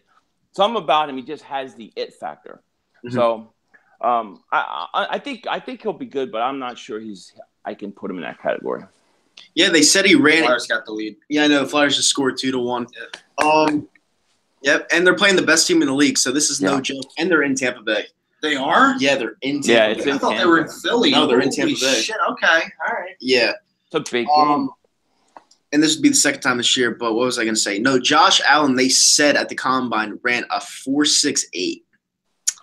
something about him, he just has the it factor. Mm-hmm. So I think he'll be good, but I'm not sure I can put him in that category. Yeah, they said he ran. Flyers got the lead. Yeah, I know. Flyers just scored 2-1. Yeah. Yep, and they're playing the best team in the league, so this is no joke. And they're in Tampa Bay. They are? Yeah, they're in Tampa Bay. I thought they were in Philly. No, they're in Tampa Bay. Shit, okay. All right. Yeah. It's a big game. And this would be the second time this year, but what was I going to say? No, Josh Allen, they said at the Combine, ran a 4.68.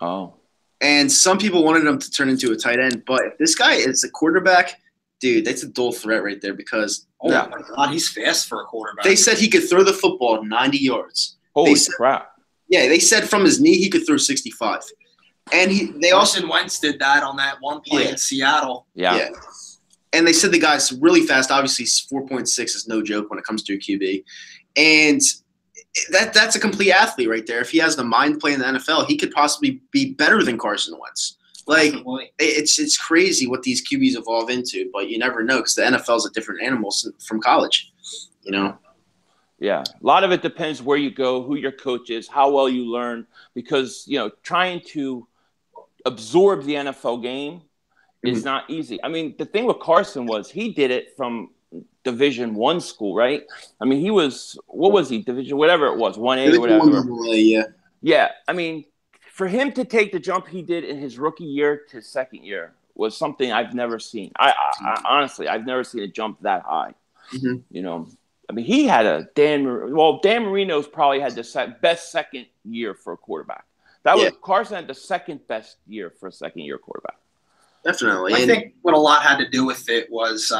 Oh. And some people wanted him to turn into a tight end, but if this guy is a quarterback, dude, that's a dual threat right there because my God, he's fast for a quarterback. They said he could throw the football 90 yards. Holy crap. Yeah, they said from his knee he could throw 65. And Carson Wentz did that on that one play in Seattle. Yeah. And they said the guy's really fast. Obviously, 4.6 is no joke when it comes to a QB. And that's a complete athlete right there. If he has the mind to play in the NFL, he could possibly be better than Carson Wentz. Like, it's crazy what these QBs evolve into, but you never know because the NFL is a different animal from college, you know? Yeah. A lot of it depends where you go, who your coach is, how well you learn, because, you know, trying to absorb the NFL game is not easy. I mean, the thing with Carson was he did it from Division I school, right? I mean, he was, what was he? Division, whatever it was, 1A or whatever. Yeah. I mean, for him to take the jump he did in his rookie year to second year was something I've never seen. I honestly, I've never seen a jump that high. You know, I mean, he had Dan Marino's probably had the best second year for a quarterback. That was Carson had the second best year for a second year quarterback. Definitely. I think what a lot had to do with it was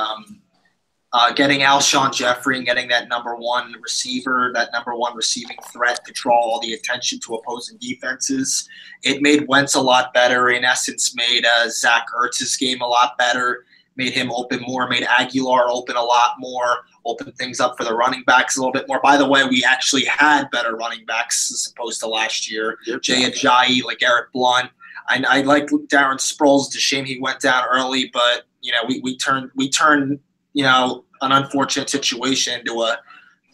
getting Alshon Jeffrey and getting that number one receiver, that number one receiving threat to draw all the attention to opposing defenses. It made Wentz a lot better. In essence, made Zach Ertz's game a lot better, made him open more, made Aguilar open a lot more, opened things up for the running backs a little bit more. By the way, we actually had better running backs as opposed to last year. Jay Ajayi, LeGarrette Blount. I like Darren Sproles. It's a shame he went down early, but you know we turned you know an unfortunate situation into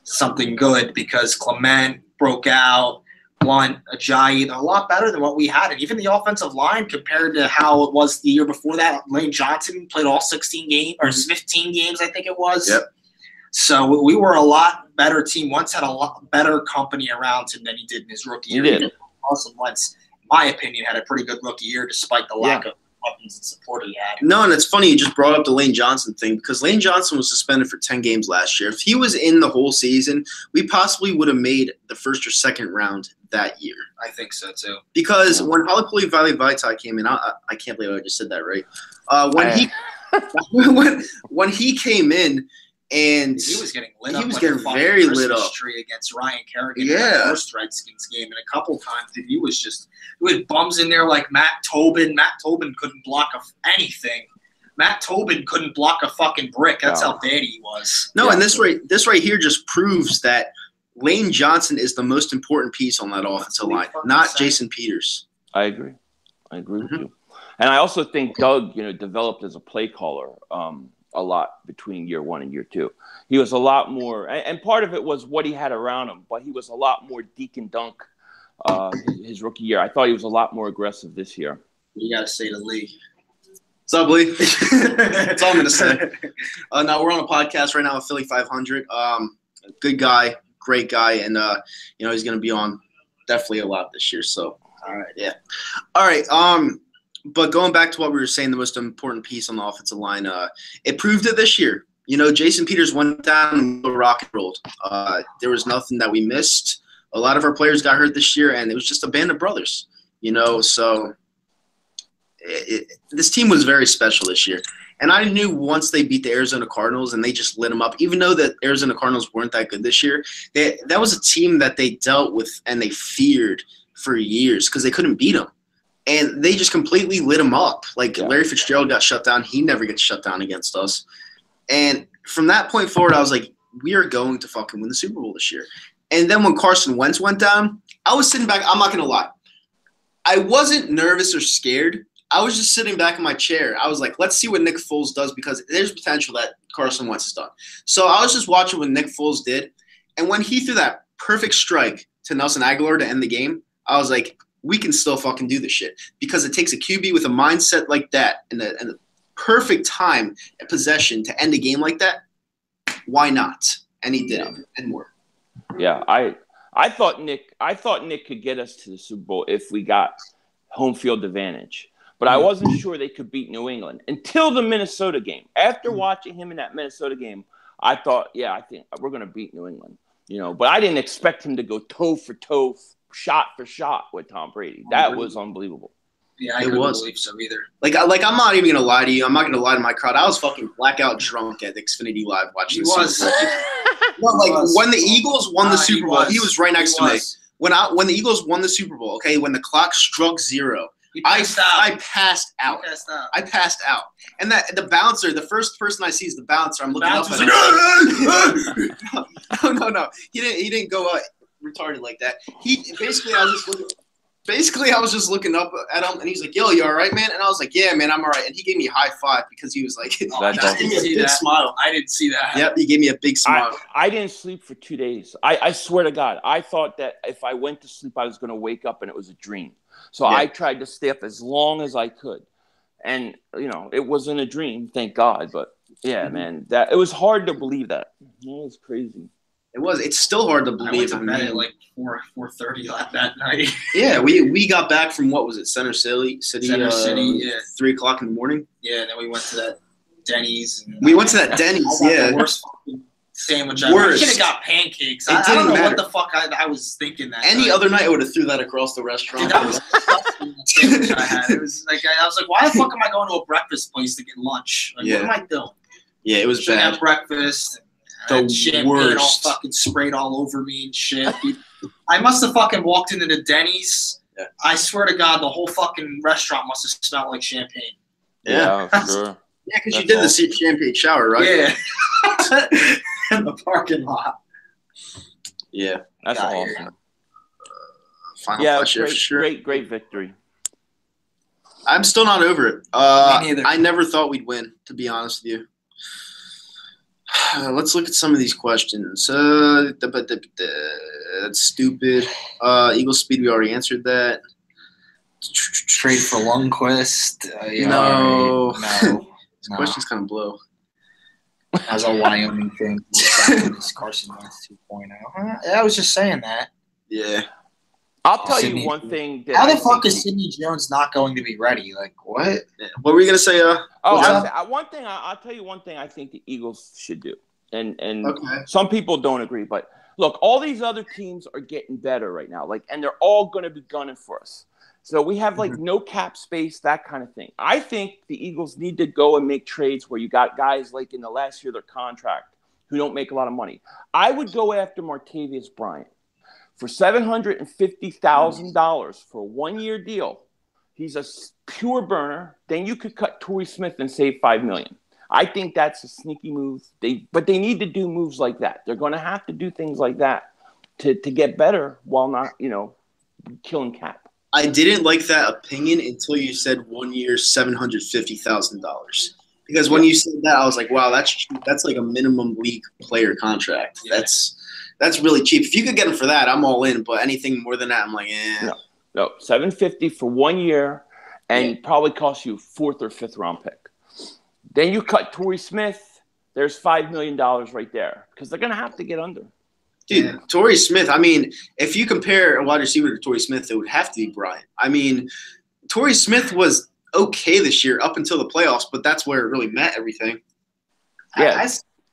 something good because Clement broke out, Blount, Ajayi, they're a lot better than what we had, and even the offensive line compared to how it was the year before that. Lane Johnson played all 16 games or 15 games, I think it was. Yep. So we were a lot better team. Wentz had a lot better company around him than he did in his rookie year. He did. Carson Wentz, in my opinion, had a pretty good rookie year despite the lack of weapons and support he had. No, and it's funny you just brought up the Lane Johnson thing because Lane Johnson was suspended for 10 games last year. If he was in the whole season, we possibly would have made the first or second round that year. I think so too. Because when Philly.500 came in, I can't believe I just said that right. When he came in, and he was getting lit up. He was getting very lit up. Tree against Ryan Kerrigan in the first Redskins game, and a couple times he was just with bums in there like Matt Tobin. Matt Tobin couldn't block anything. Matt Tobin couldn't block a fucking brick. That's how bad he was. No, and this right here just proves that Lane Johnson is the most important piece on that offensive line, not Jason Peters. I agree with you, and I also think Doug, developed as a play caller. A lot between year one and year two. He was a lot more, and part of it was what he had around him, but he was a lot more deke and dunk his rookie year. I thought he was a lot more aggressive this year. You got to say to Lee. What's up, Lee? That's all I'm going to say. Now we're on a podcast right now with Philly.500. Good guy, great guy, and he's going to be on definitely a lot this year. So, all right, yeah. All right, but going back to what we were saying, the most important piece on the offensive line, it proved it this year. Jason Peters went down and the rock and rolled. There was nothing that we missed. A lot of our players got hurt this year, and it was just a band of brothers, So this team was very special this year. And I knew once they beat the Arizona Cardinals and they just lit them up, even though the Arizona Cardinals weren't that good this year, that was a team that they dealt with and they feared for years because they couldn't beat them. And they just completely lit him up. Larry Fitzgerald got shut down. He never gets shut down against us. And from that point forward, I was like, we are going to fucking win the Super Bowl this year. And then when Carson Wentz went down, I was sitting back. I'm not going to lie. I wasn't nervous or scared. I was just sitting back in my chair. I was like, let's see what Nick Foles does because there's potential that Carson Wentz has done. So I was just watching what Nick Foles did. And when he threw that perfect strike to Nelson Aguilar to end the game, I was like, we can still fucking do this shit because it takes a QB with a mindset like that and the perfect time and possession to end a game like that. Why not? And he did it and more. Yeah, I thought Nick could get us to the Super Bowl if we got home field advantage. But I wasn't sure they could beat New England until the Minnesota game. After watching him in that Minnesota game, I thought, I think we're going to beat New England. But I didn't expect him to go toe for toe, shot for shot with Tom Brady. That was unbelievable. Yeah, I couldn't believe so either. Like I'm not even gonna lie to you. I'm not gonna lie to my crowd. I was fucking blackout drunk at Xfinity Live watching the Super Bowl. When the Eagles won the Super Bowl, he was right next to me. When the Eagles won the Super Bowl, okay, when the clock struck 0, I passed out. I passed out. And the bouncer, the first person I see is the bouncer. I'm looking up at him. No. He didn't go retarded like that. I was just looking up at him, and he's like, "Yo, you all right, man?" And I was like, "Yeah, man, I'm all right." And he gave me a high five because he was like, smile. I didn't see that. Yep, he gave me a big smile. I didn't sleep for 2 days. I swear to God, I thought that if I went to sleep, I was going to wake up and it was a dream. So I tried to stay up as long as I could. And, it wasn't a dream, thank God. But, man, it was hard to believe that. It was crazy. It was. It's still hard to believe. I went to bed at like 4:30 that night. Yeah, we got back from, what was it, Center City, 3 o'clock in the morning. Yeah, and then we went to that Denny's. We went to that Denny's, the worst fucking sandwich ever. We should have got pancakes. I don't know what the fuck I was thinking that Any other night I would have threw that across the restaurant. Dude, that was disgusting, the sandwich I had. It was like, I was like, why the fuck am I going to a breakfast place to get lunch? Like, what am I doing? Yeah, it was bad. Have breakfast. The champagne all fucking sprayed all over me and shit. I must have fucking walked into the Denny's. Yeah. I swear to God, the whole fucking restaurant must have smelled like champagne. Yeah, sure. Yeah, because you did the champagne shower, right? Yeah. In the parking lot. Yeah, that's awesome. Final flash for sure. Great victory. I'm still not over it. I never thought we'd win, to be honest with you. Let's look at some of these questions. That's stupid. Eagle speed, we already answered that. Trade for Lundqvist. No. This question's kind of blow. As a Wyoming thing, Carson Wentz 2.0. I was just saying that. Yeah. I'll tell you one thing. How the fuck is Sidney Jones not going to be ready? Like, what? What were you going to say? I'll tell you one thing I think the Eagles should do. And some people don't agree. But, look, all these other teams are getting better right now. And they're all going to be gunning for us. So we have, no cap space, that kind of thing. I think the Eagles need to go and make trades where you got guys in the last year of their contract who don't make a lot of money. I would go after Martavius Bryant. For $750,000 for a 1-year deal, he's a pure burner. Then you could cut Torrey Smith and save $5 million. I think that's a sneaky move. But they need to do moves like that. They're going to have to do things like that to get better while not, killing cap. I didn't like that opinion until you said 1 year, $750,000. Because when you said that, I was like, wow, that's like a minimum league player contract. Yeah. That's really cheap. If you could get him for that, I'm all in. But anything more than that, I'm like, No, $750 for 1 year, and probably cost you 4th or 5th round pick. Then you cut Torrey Smith. There's $5 million right there because they're gonna have to get under. Dude, Torrey Smith. I mean, if you compare a wide receiver to Torrey Smith, it would have to be Bryant. I mean, Torrey Smith was okay this year up until the playoffs, but that's where it really met everything. Yeah.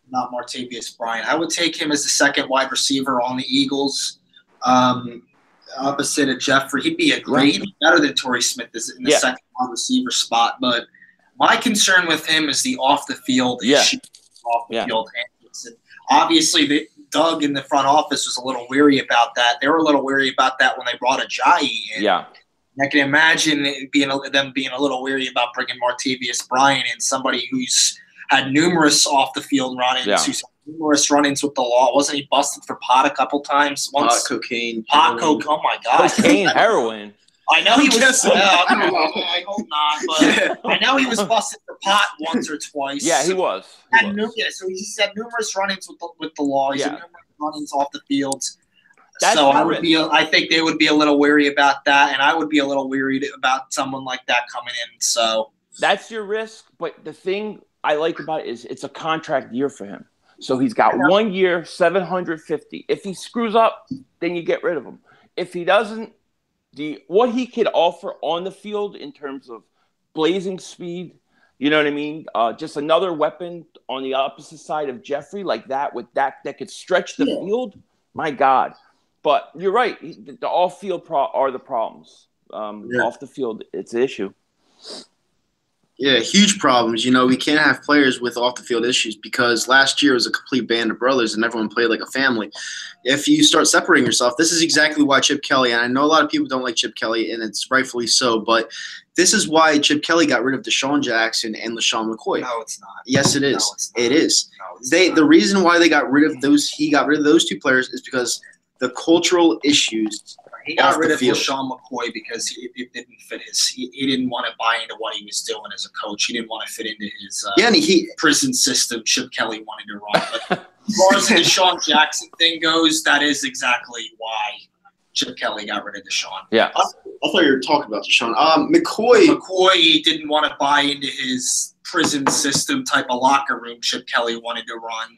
Not Martavius Bryant. I would take him as the second wide receiver on the Eagles, opposite of Jeffrey. He'd be better than Torrey Smith in the second wide receiver spot. But my concern with him is the off the field issues. Obviously, Doug in the front office was a little weary about that. They were a little weary about that when they brought Ajayi in. Yeah. I can imagine them being a little weary about bringing Martavius Bryant in, somebody who's had numerous off-the-field run-ins, numerous run-ins with the law. Wasn't he busted for pot a couple times? Pot, cocaine. Oh, my God. Cocaine, heroin. I know he was I hope not, but I know he was busted for pot once or twice. Yeah, he was. So he's had numerous run-ins with the law. He's had numerous run-ins off the field. That's I think they would be a little weary about that, and I would be a little worried about someone like that coming in. So that's your risk, but the thing I like about it is it's a contract year for him. So he's got 1 year, 750. If he screws up, then you get rid of him. If he doesn't, what he could offer on the field in terms of blazing speed, you know what I mean? Just another weapon on the opposite side of Jeffrey like that with that could stretch the field. My God. But you're right. The off-field are the problems. Off the field, it's an issue. Yeah, huge problems. You know, we can't have players with off-the-field issues because last year was a complete band of brothers and everyone played like a family. If you start separating yourself, this is exactly why Chip Kelly, and I know a lot of people don't like Chip Kelly, and it's rightfully so, but this is why Chip Kelly got rid of Deshaun Jackson and LaShawn McCoy. No, it's not. Yes, it is. No, it's not. It is. No, it's not. The reason why he got rid of those two players is because the cultural issues. He got rid of LaShawn McCoy because it didn't fit he didn't want to buy into what he was doing as a coach. He didn't want to fit into his prison system Chip Kelly wanted to run. But as far as the Deshaun Jackson thing goes, that is exactly why Chip Kelly got rid of Deshaun. Yeah. I thought you were talking about Deshaun. McCoy didn't want to buy into his prison system type of locker room Chip Kelly wanted to run,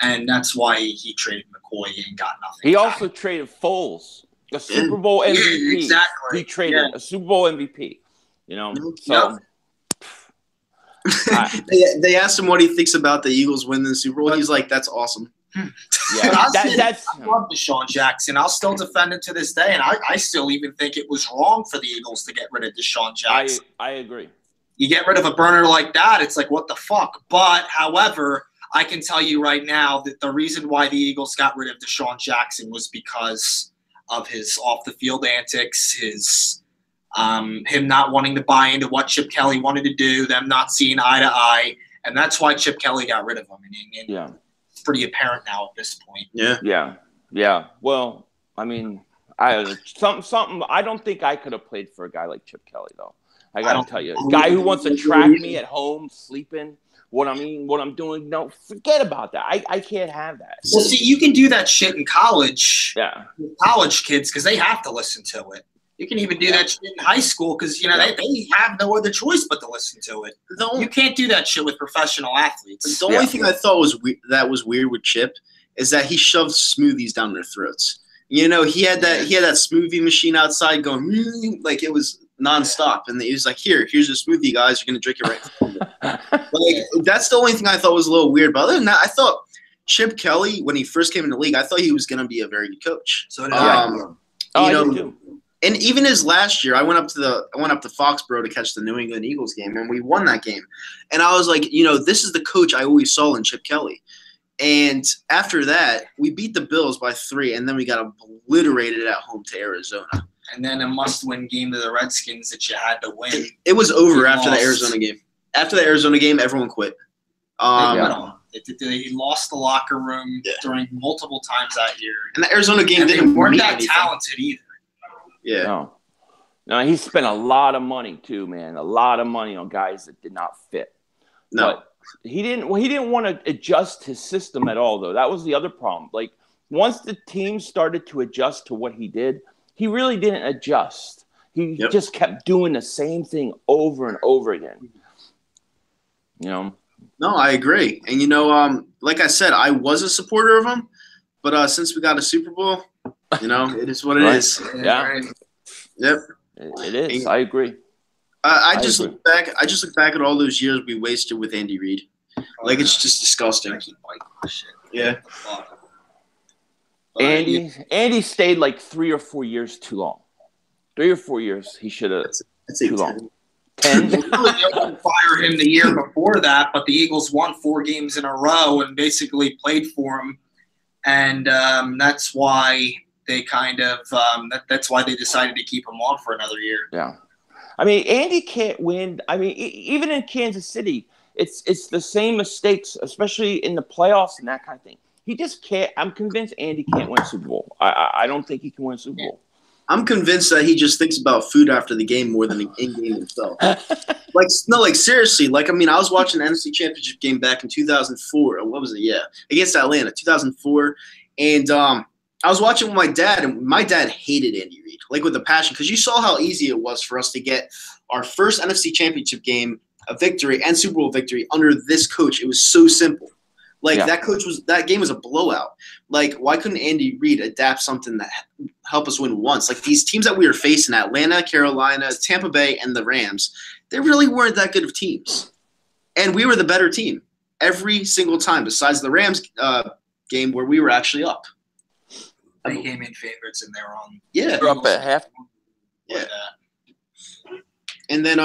and that's why he traded McCoy and got nothing. He also traded Foles. A Super Bowl MVP. Yeah, exactly. He traded a Super Bowl MVP. You know, so they asked him what he thinks about the Eagles winning the Super Bowl. He's like, "That's awesome." Yeah, I love Deshaun Jackson. I'll still defend him to this day, and I still even think it was wrong for the Eagles to get rid of Deshaun Jackson. I agree. You get rid of a burner like that, it's like, what the fuck? But, however, I can tell you right now that the reason why the Eagles got rid of Deshaun Jackson was because of his off-the-field antics, his him not wanting to buy into what Chip Kelly wanted to do, them not seeing eye to eye, and that's why Chip Kelly got rid of him. And it's pretty apparent now at this point. Yeah. Well, I mean, I don't think I could have played for a guy like Chip Kelly, though. I got to tell you, a guy who wants to track me at home, sleeping. What I'm doing, no, forget about that. I can't have that. Well, see, you can do that shit in college. Yeah. With college kids, because they have to listen to it. You can even do that shit in high school because, they have no other choice but to listen to it. You can't do that shit with professional athletes. The only thing I thought was weird with Chip is that he shoved smoothies down their throats. You know, he had that smoothie machine outside going like it was nonstop, and he was like, "Here's your smoothie, guys. You're gonna drink it right from it." Like that's the only thing I thought was a little weird. But other than that, I thought Chip Kelly, when he first came in the league, I thought he was gonna be a very good coach. So did I. And even his last year, I went up to Foxborough to catch the New England Eagles game, and we won that game. And I was like, this is the coach I always saw in Chip Kelly. And after that, we beat the Bills by 3, and then we got obliterated at home to Arizona. And then a must-win game to the Redskins that you had to win. It was over after the Arizona game. After the Arizona game, everyone quit. He lost the locker room during multiple times that year. And the Arizona game they weren't that talented either. Yeah. No, he spent a lot of money too, man. A lot of money on guys that did not fit. No. But he didn't want to adjust his system at all, though. That was the other problem. Like, once the team started to adjust to what he did, he really didn't adjust. He just kept doing the same thing over and over again. No, I agree. And, like I said, I was a supporter of him. But since we got a Super Bowl, it is what it is. Yeah. Right. Yep. It is. I agree. I just look back at all those years we wasted with Andy Reid. It's just disgusting. Yeah. Andy stayed like 3 or 4 years too long. 3 or 4 years he should have. That's too long. 10. They fired him the year before that, but the Eagles won 4 games in a row and basically played for him, and that's why they that's why they decided to keep him on for another year. Yeah. I mean, Andy can't win. I mean, even in Kansas City, it's the same mistakes, especially in the playoffs and that kind of thing. He just can't. I'm convinced Andy can't win Super Bowl. I don't think he can win Super Bowl. I'm convinced that he just thinks about food after the game more than the in-game himself. Seriously. I was watching the NFC Championship game back in 2004. Or what was it? Yeah, against Atlanta, 2004. And I was watching with my dad, and my dad hated Andy Reid, with a passion, because you saw how easy it was for us to get our first NFC Championship game, a victory, and Super Bowl victory under this coach. It was so simple. Like that game was a blowout. Like, why couldn't Andy Reid adapt something that help us win once? Like these teams that we were facing, Atlanta, Carolina, Tampa Bay, and the Rams, they really weren't that good of teams. And we were the better team every single time, besides the Rams game where we were actually up. They came in favorites and they were on. Yeah. They're up at half. Yeah. And then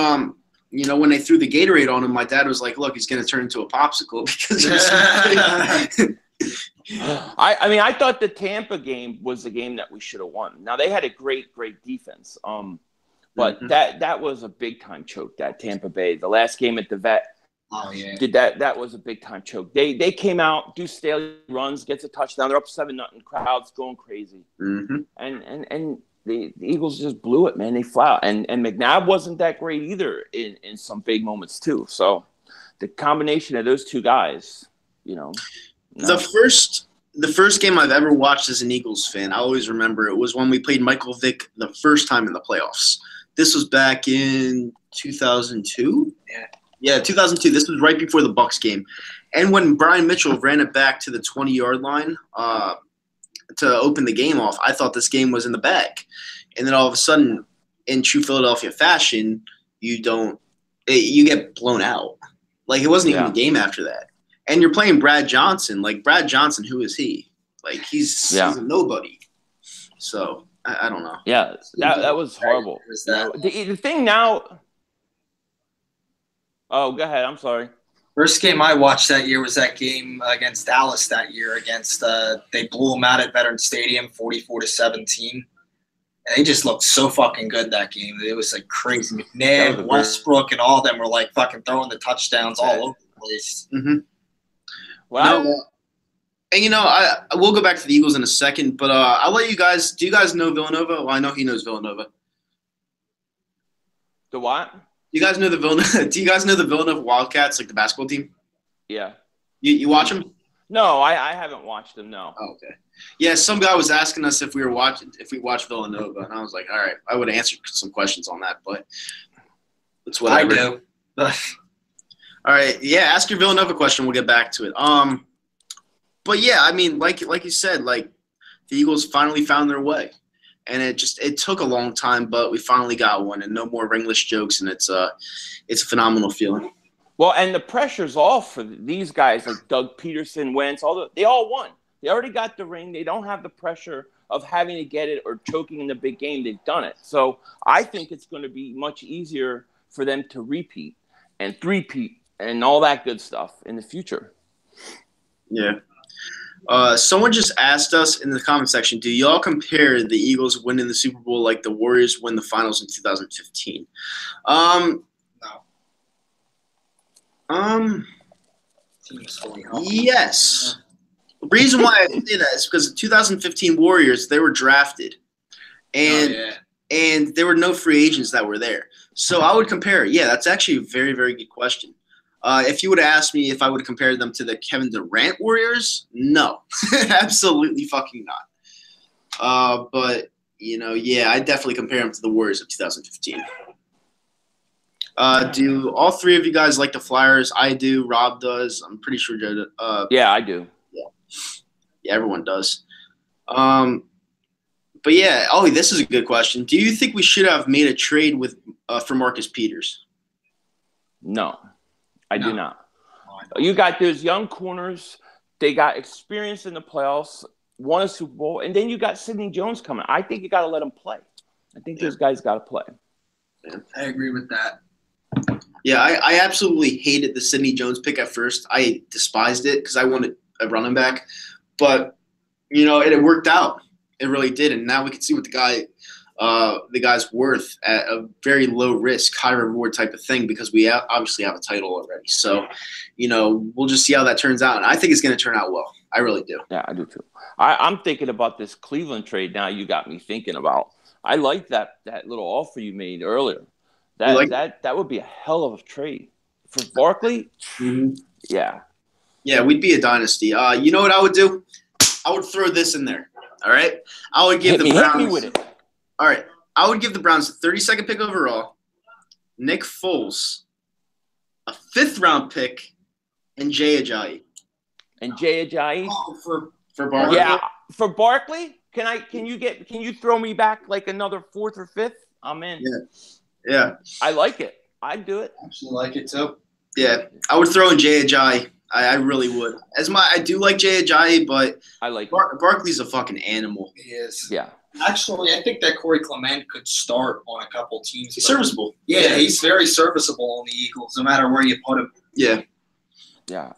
when they threw the Gatorade on him, my dad was like, "Look, he's going to turn into a popsicle because." I thought the Tampa game was the game that we should have won. Now they had a great defense, but that was a big time choke. That Tampa Bay, the last game at the Vet, that was a big time choke. They came out, Deuce Staley runs, gets a touchdown. They're up 7-0, crowds going crazy, and the Eagles just blew it, man. They flat, and McNabb wasn't that great either in some big moments too. So the combination of those two guys, The first game I've ever watched as an Eagles fan, I always remember it was when we played Michael Vick the first time in the playoffs. This was back in 2002. Yeah, 2002. This was right before the Bucs game, and when Brian Mitchell ran it back to the 20-yard line to open the game off, I thought this game was in the bag. And then all of a sudden, in true Philadelphia fashion, you get blown out. Like, it wasn't even a game after that. And you're playing Brad Johnson. Like, Brad Johnson, who is he? Like, he's a nobody. So, I don't know. Yeah, that was horrible. The thing now – oh, go ahead. I'm sorry. First game I watched that year was that game against Dallas that year. They blew them out at Veterans Stadium, 44-17. And they just looked so fucking good that game. It was like crazy. McNabb, Westbrook, and all of them were like fucking throwing the touchdowns all over the place. Mm-hmm. Wow. And I will go back to the Eagles in a second, but I'll let you guys. Do you guys know Villanova? Well, I know he knows Villanova. The what? Do you guys know the Villanova Wildcats, like the basketball team? Yeah. You watch them? No, I haven't watched them. No. Oh, okay. Yeah, some guy was asking us if we watched Villanova, and I was like, all right, I would answer some questions on that, but it's whatever. I do. All right, yeah, ask your Villanova question. We'll get back to it. But yeah, I mean, like you said, like the Eagles finally found their way. And it took a long time, but we finally got one, and no more ringless jokes, and it's a phenomenal feeling. Well, and the pressure's off for these guys like Doug Peterson, Wentz, they all won. They already got the ring. They don't have the pressure of having to get it or choking in the big game. They've done it. So I think it's going to be much easier for them to repeat and three-peat and all that good stuff in the future. Yeah. Someone just asked us in the comment section, do y'all compare the Eagles winning the Super Bowl like the Warriors win the finals in 2015? No. Yes. The reason why I say that is because the 2015 Warriors, they were drafted. And there were no free agents that were there. So I would compare. Yeah, that's actually a very, very good question. If you would have asked me if I would compare them to the Kevin Durant Warriors, no, absolutely fucking not. But yeah, I definitely compare them to the Warriors of 2015. Do all three of you guys like the Flyers? I do. Rob does. I'm pretty sure Joe does. Yeah, I do. Yeah, everyone does. But yeah, Ollie, this is a good question. Do you think we should have made a trade for Marcus Peters? No. I do not. You got those young corners. They got experience in the playoffs, won a Super Bowl, and then you got Sidney Jones coming. I think you got to let them play. I think those guys got to play. Yeah, I agree with that. Yeah, I absolutely hated the Sidney Jones pick at first. I despised it because I wanted a running back. But, it worked out. It really did. And now we can see what the guy's worth at a very low risk, high reward type of thing because we obviously have a title already. So, we'll just see how that turns out. And I think it's going to turn out well. I really do. Yeah, I do too. I'm thinking about this Cleveland trade now you got me thinking about. I like that little offer you made earlier. That would be a hell of a trade. For Barkley? Mm-hmm. Yeah. Yeah, we'd be a dynasty. You know what I would do? I would throw this in there. All right? I would give the Browns – hit me with it. All right, I would give the Browns a 32nd pick overall, Nick Foles, a 5th-round pick, and Jay Ajayi. And Jay Ajayi. For Barkley. Yeah, for Barkley. Can you throw me back like another 4th or 5th? I'm in. Yeah. I like it. I'd do it. Actually like it too. Yeah, I would throw in Jay Ajayi. I really would. I do like Jay Ajayi, but I like Barkley's a fucking animal. He is. Yeah. Actually, I think that Corey Clement could start on a couple teams. He's serviceable. Yeah, he's very serviceable on the Eagles, no matter where you put him. Yeah. Yeah.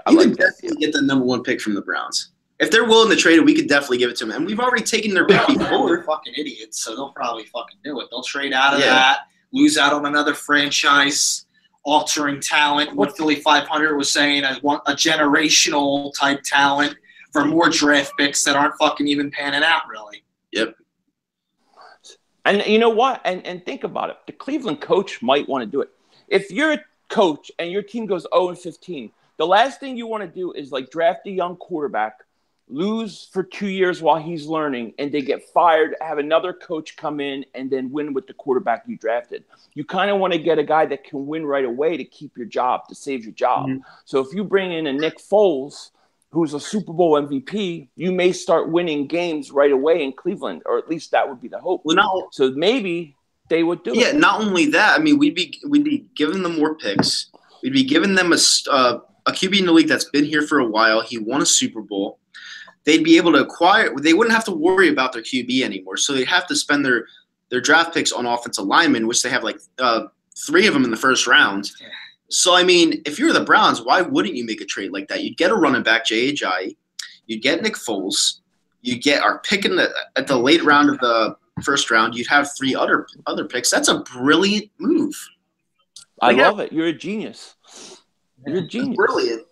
You could definitely get the #1 pick from the Browns. If they're willing to trade it, we could definitely give it to them. And we've already taken their pick before. They're fucking idiots, so they'll probably fucking do it. They'll trade out of that, lose out on another franchise-altering talent. What Philly.500 was saying, a generational type talent for more draft picks that aren't fucking even panning out, really. Yep. And you know what? And think about it. The Cleveland coach might want to do it. If you're a coach and your team goes 0-15, the last thing you want to do is like draft a young quarterback, lose for 2 years while he's learning, and they get fired, have another coach come in, and then win with the quarterback you drafted. You kind of want to get a guy that can win right away to keep your job, to save your job. Mm-hmm. So if you bring in a Nick Foles, who's a Super Bowl MVP, you may start winning games right away in Cleveland, or at least that would be the hope. Well, so maybe they would do it. Yeah, not only that, I mean, we'd be giving them more picks. We'd be giving them a QB in the league that's been here for a while. He won a Super Bowl. They'd be able to acquire – they wouldn't have to worry about their QB anymore. So they'd have to spend their draft picks on offensive linemen, which they have like 3 of them in the first round. Yeah. So, I mean, if you're the Browns, why wouldn't you make a trade like that? You'd get a running back, Jay Ajayi. You'd get Nick Foles. You'd get our pick at the late round of the first round. You'd have 3 other picks. That's a brilliant move. I love it. You're a genius. You're a genius. Brilliant.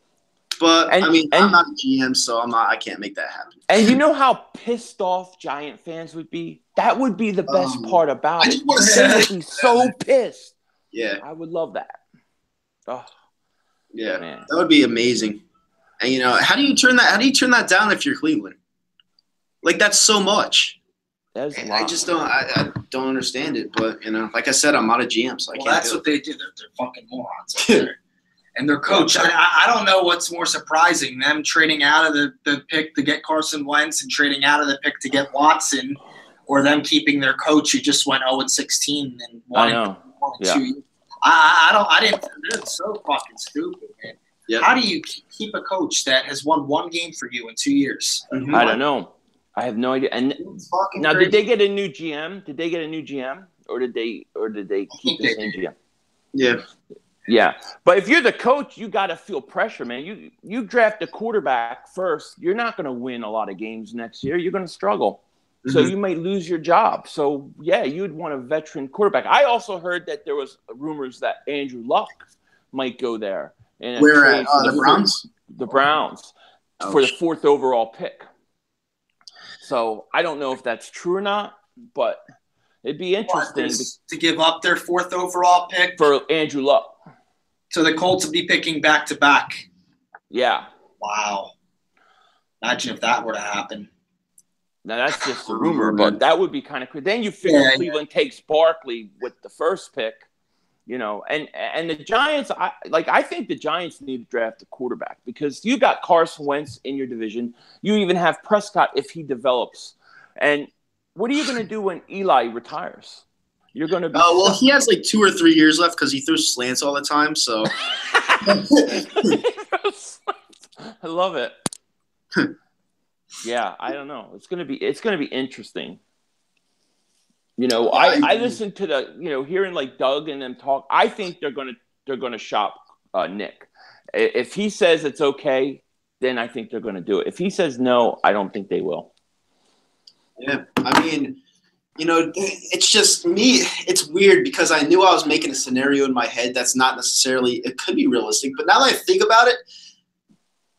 But, I'm not a GM, so I can't make that happen. And you know how pissed off Giant fans would be? That would be the best part about it. They would be so pissed. Yeah. I would love that. Oh, yeah, man. That would be amazing. And how do you turn that down if you're Cleveland? Like, that's so much. That's a lot. I just don't understand it. But like I said, I'm not a GM, so I can't. That's what they do. They're fucking morons up there. And their coach, I don't know what's more surprising, them trading out of the pick to get Carson Wentz and trading out of the pick to get Watson, or them keeping their coach who just went 0-16 and won 2 years. They're so fucking stupid, man. Yep. How do you keep a coach that has won 1 game for you in 2 years? Mm-hmm. I don't know. I have no idea. And now, crazy. Did they get a new GM? Did they get a new GM, or did they keep the same GM? Yeah. Yeah. But if you're the coach, you got to feel pressure, man. You draft a quarterback first. You're not going to win a lot of games next year. You're going to struggle. So you might lose your job. So, yeah, you'd want a veteran quarterback. I also heard that there was rumors that Andrew Luck might go there. Where at? The Browns? The Browns for the 4th overall pick. So, I don't know if that's true or not, but it'd be interesting. To give up their 4th overall pick? For Andrew Luck. So the Colts would be picking back-to-back. Yeah. Wow. Imagine if that were to happen. Now, that's just a rumor, but that would be kind of cool. Then you figure Cleveland takes Barkley with the first pick, and the Giants, I think the Giants need to draft a quarterback because you got Carson Wentz in your division. You even have Prescott if he develops. And what are you going to do when Eli retires? You're going to be well, he has like 2 or 3 years left because he throws slants all the time, so. I love it. Yeah, I don't know. It's gonna be interesting. I listen to the hearing like Doug and them talk. I think they're gonna shop Nick. If he says it's okay, then I think they're gonna do it. If he says no, I don't think they will. Yeah, I mean, it's just me. It's weird because I knew I was making a scenario in my head that's not necessarily. It could be realistic, but now that I think about it.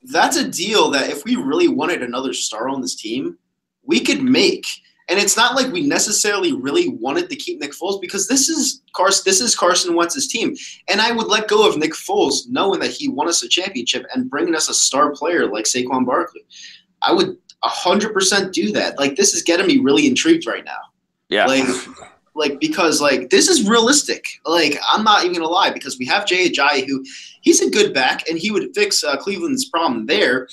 That's a deal that if we really wanted another star on this team, we could make. And it's not like we necessarily really wanted to keep Nick Foles because this is Carson Wentz's team. And I would let go of Nick Foles knowing that he won us a championship and bringing us a star player like Saquon Barkley. I would 100% do that. Like, this is getting me really intrigued right now. Yeah. Because this is realistic. Like, I'm not even going to lie because we have Jay Ajayi who – he's a good back, and he would fix Cleveland's problem there.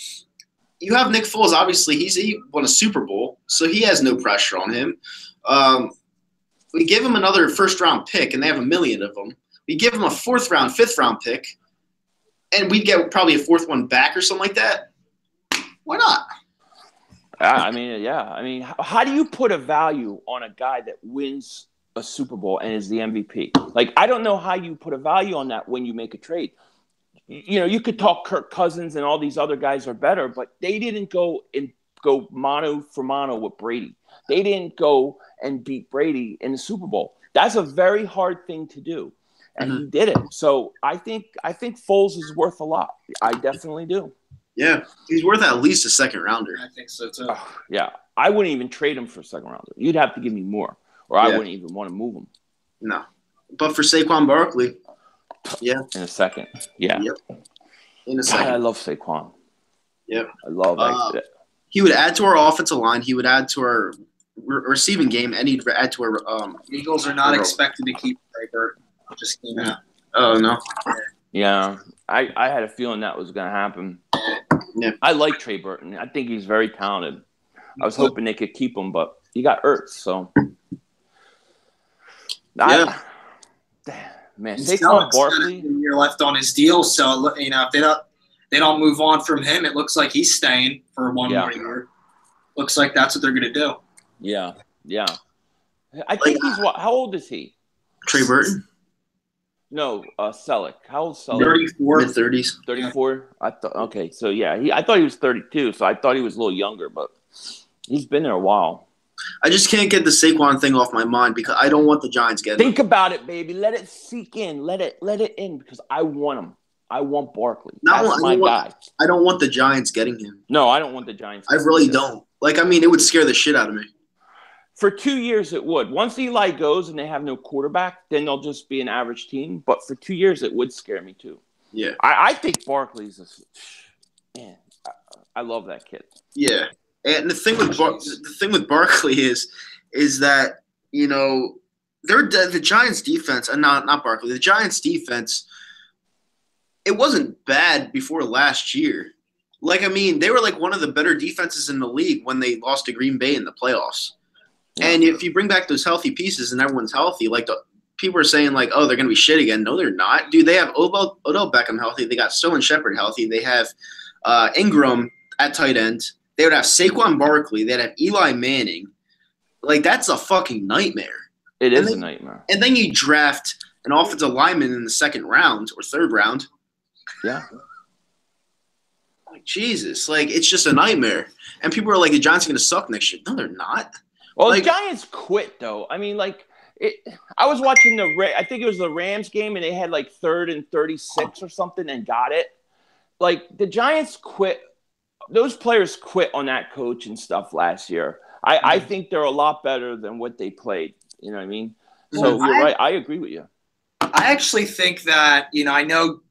You have Nick Foles. Obviously, he won a Super Bowl, so he has no pressure on him. We give him another first-round pick, and they have a million of them. We give him a fourth-round, fifth-round pick, and we get probably a fourth one back or something like that. Why not? I mean, yeah. I mean, how do you put a value on a guy that wins a Super Bowl and is the MVP? Like, I don't know how you put a value on that when you make a trade. You know, you could talk Kirk Cousins and all these other guys are better, but they didn't go mano for mano with Brady. They didn't go and beat Brady in the Super Bowl. That's a very hard thing to do, and he did it. So I think Foles is worth a lot. I definitely do. Yeah, he's worth at least a second rounder. I think so too. Yeah, I wouldn't even trade him for a second rounder. You'd have to give me more, or I wouldn't even want to move him. No, but for Saquon Barkley, yeah, in a second, yeah, yep. In a second. God, I love Saquon. Yep, I love it. He would add to our offensive line. He would add to our receiving game, and he'd add to our. Eagles are not expected to keep Trey Burton. Just came out. Oh no. Yeah, I had a feeling that was going to happen. Yeah. I like Trey Burton. I think he's very talented. I was hoping they could keep him, but he got hurt. So, yeah. Man, Saquon Barkley. A year left on his deal, so you know if they don't move on from him, it looks like he's staying for one more year. Looks like that's what they're going to do. Yeah. I think he's what? How old is he? Trey Burton. No, Selleck. How old is Selleck? 34. Mid-30s. 34? I thought. Okay, so yeah, I thought he was 32, so I thought he was a little younger, but he's been there a while. I just can't get the Saquon thing off my mind because I don't want the Giants getting Think about it, baby. Let it sink in. Let it in because I want him. I want Barkley. That's my guy. I don't want the Giants getting him. No, I don't want the Giants. I really don't. Like, I mean, it would scare the shit out of me. For 2 years, it would. Once Eli goes and they have no quarterback, then they'll just be an average team. But for 2 years, it would scare me too. Yeah. I think Barkley's man. I love that kid. Yeah, and the thing with Barkley is that you know the Giants defense and not Barkley. The Giants defense, it wasn't bad before last year. Like, I mean, they were like one of the better defenses in the league when they lost to Green Bay in the playoffs. And if you bring back those healthy pieces and everyone's healthy, like people are saying like, oh, they're going to be shit again. No, they're not. Dude, they have Odell Beckham healthy. They got Sterling Shepard healthy. They have Ingram at tight end. They would have Saquon Barkley. They'd have Eli Manning. Like, that's a fucking nightmare. It is a nightmare. And then you draft an offensive lineman in the second round or third round. Yeah. Like, Jesus. Like, it's just a nightmare. And people are like, the Giants are going to suck next year. No, they're not. Well, the Giants quit, though. I mean, like, I was watching I think it was the Rams game, and they had, like, 3rd and 36 or something and got it. Like, the Giants quit. Those players quit on that coach and stuff last year. I think they're a lot better than what they played. You know what I mean? So you're right. I agree with you. I actually think that, I know,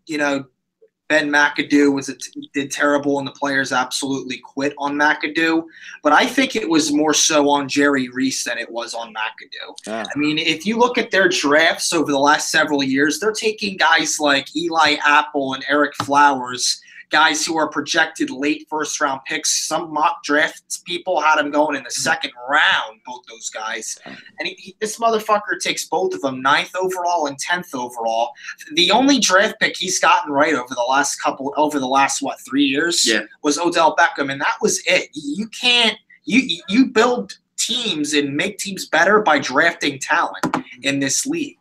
Ben McAdoo did terrible and the players absolutely quit on McAdoo. But I think it was more so on Jerry Reese than it was on McAdoo. Yeah. I mean, if you look at their drafts over the last several years, they're taking guys like Eli Apple and Eric Flowers, guys who are projected late first-round picks. Some mock draft people had them going in the second round, both those guys. And this motherfucker takes both of them, 9th overall and 10th overall. The only draft pick he's gotten right over the last 3 years was Odell Beckham, and that was it. You can't – you build teams and make teams better by drafting talent in this league.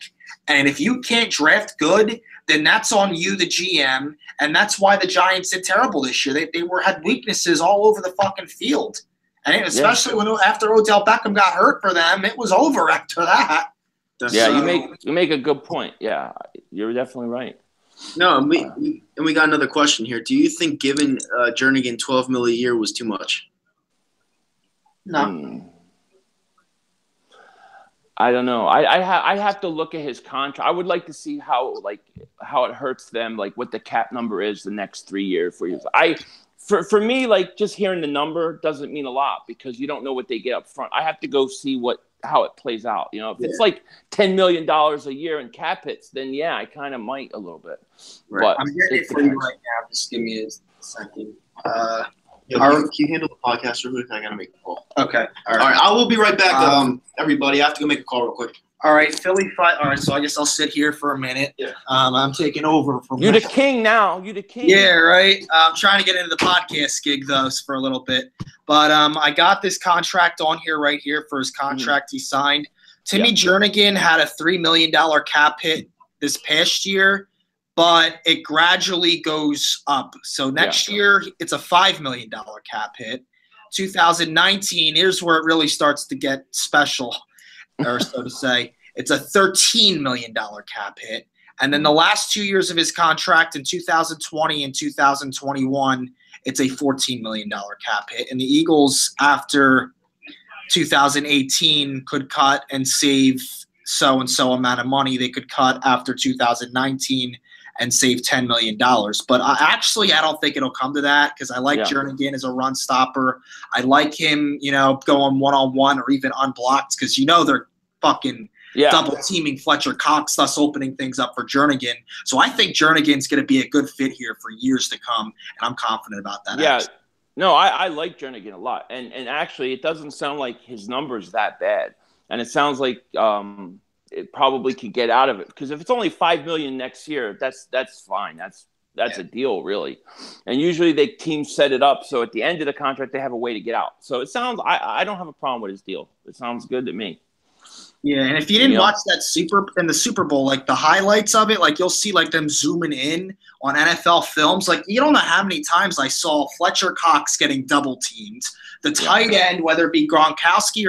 And if you can't draft good – then that's on you, the GM, and that's why the Giants did terrible this year. They had weaknesses all over the fucking field, and especially after Odell Beckham got hurt for them, it was over after that. You make a good point. Yeah, you're definitely right. No, and we got another question here. Do you think giving Jernigan $12 million a year was too much? No. I don't know. I have to look at his contract. I would like to see how it hurts them, like what the cap number is the next 3 years, 4 years. for me, like just hearing the number doesn't mean a lot because you don't know what they get up front. I have to go see how it plays out. You know, if it's like $10 million a year in cap hits, then yeah, I kind of might a little bit. Right. But I'm getting it for you right now. Just give me a second. Can you handle the podcast real quick? I gotta make a call. Okay. All right. I will be right back. Everybody, I have to go make a call real quick. All right, Philly.500. All right, so I guess I'll sit here for a minute. Yeah. I'm taking over from. You're the king now. You're the king. Yeah, right. I'm trying to get into the podcast gig though for a little bit, but I got this contract on here right here for his contract he signed. Timmy Jernigan had a $3 million cap hit this past year, but it gradually goes up. So next year it's a $5 million cap hit. 2019, here's where it really starts to get special. Or so to say, it's a $13 million cap hit. And then the last 2 years of his contract in 2020 and 2021, it's a $14 million cap hit. And the Eagles, after 2018, could cut and save so-and-so amount of money. They could cut after 2019 and save $10 million. But I don't think it'll come to that because I like Jernigan as a run stopper. I like him, going one-on-one or even unblocked because, they're fucking double-teaming Fletcher Cox, thus opening things up for Jernigan. So I think Jernigan's going to be a good fit here for years to come, and I'm confident about that. Yeah. No, I like Jernigan a lot. And actually, it doesn't sound like his number's that bad. And it sounds like it probably could get out of it because if it's only $5 million next year, that's fine. That's a deal, really. And usually teams set it up so at the end of the contract they have a way to get out. So it sounds I don't have a problem with his deal. It sounds good to me. Yeah, and if you didn't watch that the Super Bowl, like the highlights of it, like you'll see like them zooming in on NFL films. Like you don't know how many times I saw Fletcher Cox getting double teamed. The tight end, whether it be Gronkowski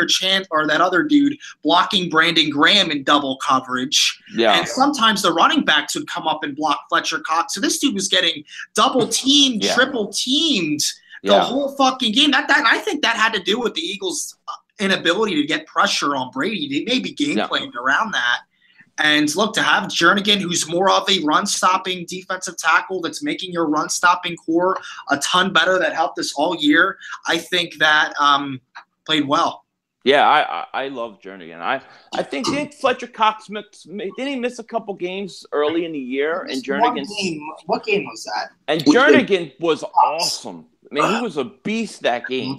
or that other dude, blocking Brandon Graham in double coverage. Yeah. And sometimes the running backs would come up and block Fletcher Cox. So this dude was getting double teamed, triple teamed the whole fucking game. I think that had to do with the Eagles' inability to get pressure on Brady. They maybe game planned around that. And look, to have Jernigan, who's more of a run-stopping defensive tackle that's making your run-stopping core a ton better, that helped us all year, I think that played well. Yeah, I love Jernigan. I think did Fletcher Cox didn't he miss a couple games early in the year? And Jernigan. What game was that? And Jernigan was awesome. I mean, he was a beast that game.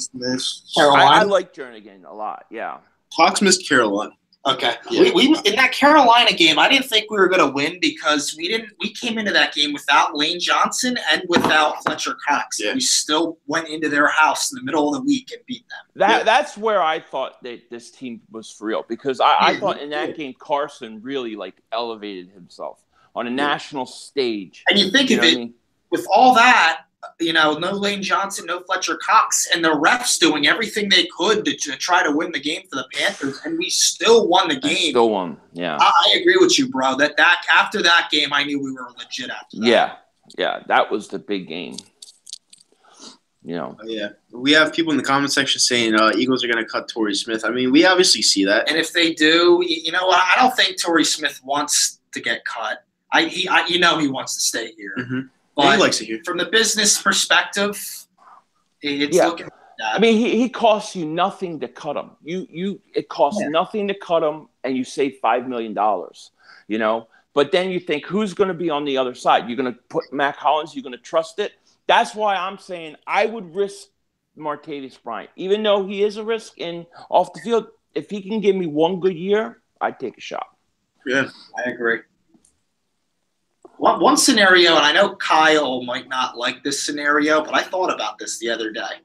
I like Jernigan a lot. Yeah. Cox missed Carolina. Okay. Yeah. We in that Carolina game, I didn't think we were going to win because we came into that game without Lane Johnson and without Fletcher Cox. Yeah. We still went into their house in the middle of the week and beat them. That's where I thought that this team was for real because I thought in that game Carson really elevated himself on a national stage. And you think of it, with all that, no Lane Johnson, no Fletcher Cox, and the refs doing everything they could to try to win the game for the Panthers, and we still won the game. Still won, yeah. I agree with you, bro. That after that game, I knew we were legit after that. Yeah, that was the big game. Yeah, we have people in the comment section saying Eagles are going to cut Torrey Smith. I mean, we obviously see that. And if they do, you know what? I don't think Torrey Smith wants to get cut. He wants to stay here. Mm-hmm. But he likes it here. From the business perspective, it's looking like that. I mean, he costs you nothing to cut him. It costs nothing to cut him, and you save $5 million. But then you think, who's going to be on the other side? You're going to put Mac Hollins. You're going to trust it. That's why I'm saying I would risk Martavis Bryant, even though he is a risk in off the field. If he can give me one good year, I'd take a shot. Yeah, I agree. One scenario, and I know Kyle might not like this scenario, but I thought about this the other day.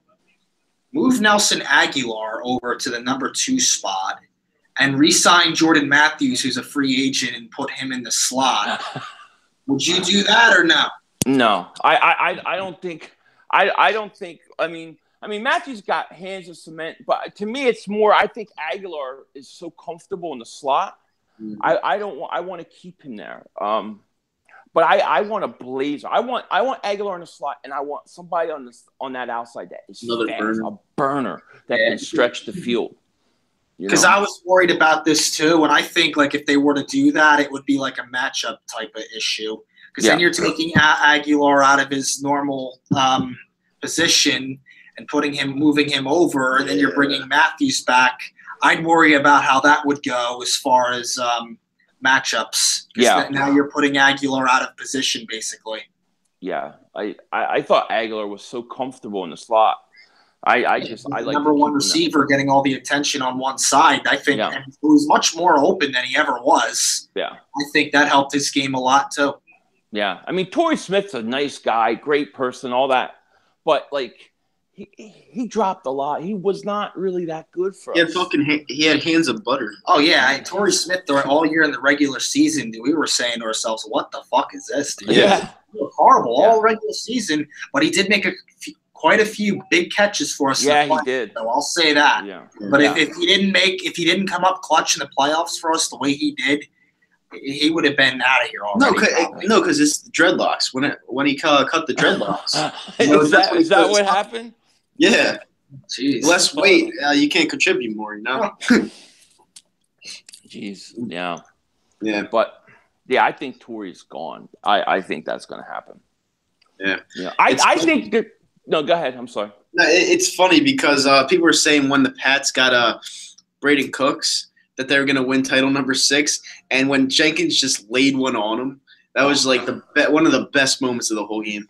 Move Nelson Aguilar over to the number 2 spot and re-sign Jordan Matthews, who's a free agent, and put him in the slot. Would you do that or no? No, I don't think. I don't think. I mean, Matthews got hands of cement, but to me, it's more. I think Aguilar is so comfortable in the slot. Mm-hmm. I want to keep him there. But I want a blazer. I want Aguilar in the slot, and I want somebody on that outside that is a burner that can stretch the field. Because I was worried about this too, and I think if they were to do that, it would be like a matchup type of issue. Because then you're taking Aguilar out of his normal position and moving him over, and then you're bringing Matthews back. I'd worry about how that would go as far as matchups. Yeah. Now you're putting Aguilar out of position, basically. Yeah. I thought Aguilar was so comfortable in the slot. I like number one receiver getting all the attention on one side. I think and he was much more open than he ever was. Yeah. I think that helped his game a lot too. Yeah. I mean, Torrey Smith's a nice guy, great person, all that. But like he dropped a lot. He was not really that good for us. He had hands of butter. Oh yeah, Torrey Smith all year in the regular season, we were saying to ourselves, "What the fuck is this?" Dude? Yeah, horrible all regular season. But he did make quite a few big catches for us. Yeah, he did. So I'll say that. Yeah. But if he didn't come up clutch in the playoffs for us the way he did, he would have been out of here already. No, because it's the dreadlocks. When he cut the dreadlocks. Is that what happened? Yeah. Jeez. Less weight, you can't contribute more, you know? Jeez. Yeah. Yeah. But, I think Torrey's gone. I think that's going to happen. Yeah. I think that – no, go ahead. I'm sorry. No, it's funny because people were saying when the Pats got Braden Cooks that they were going to win title number 6, and when Jenkins just laid one on him, that was like one of the best moments of the whole game.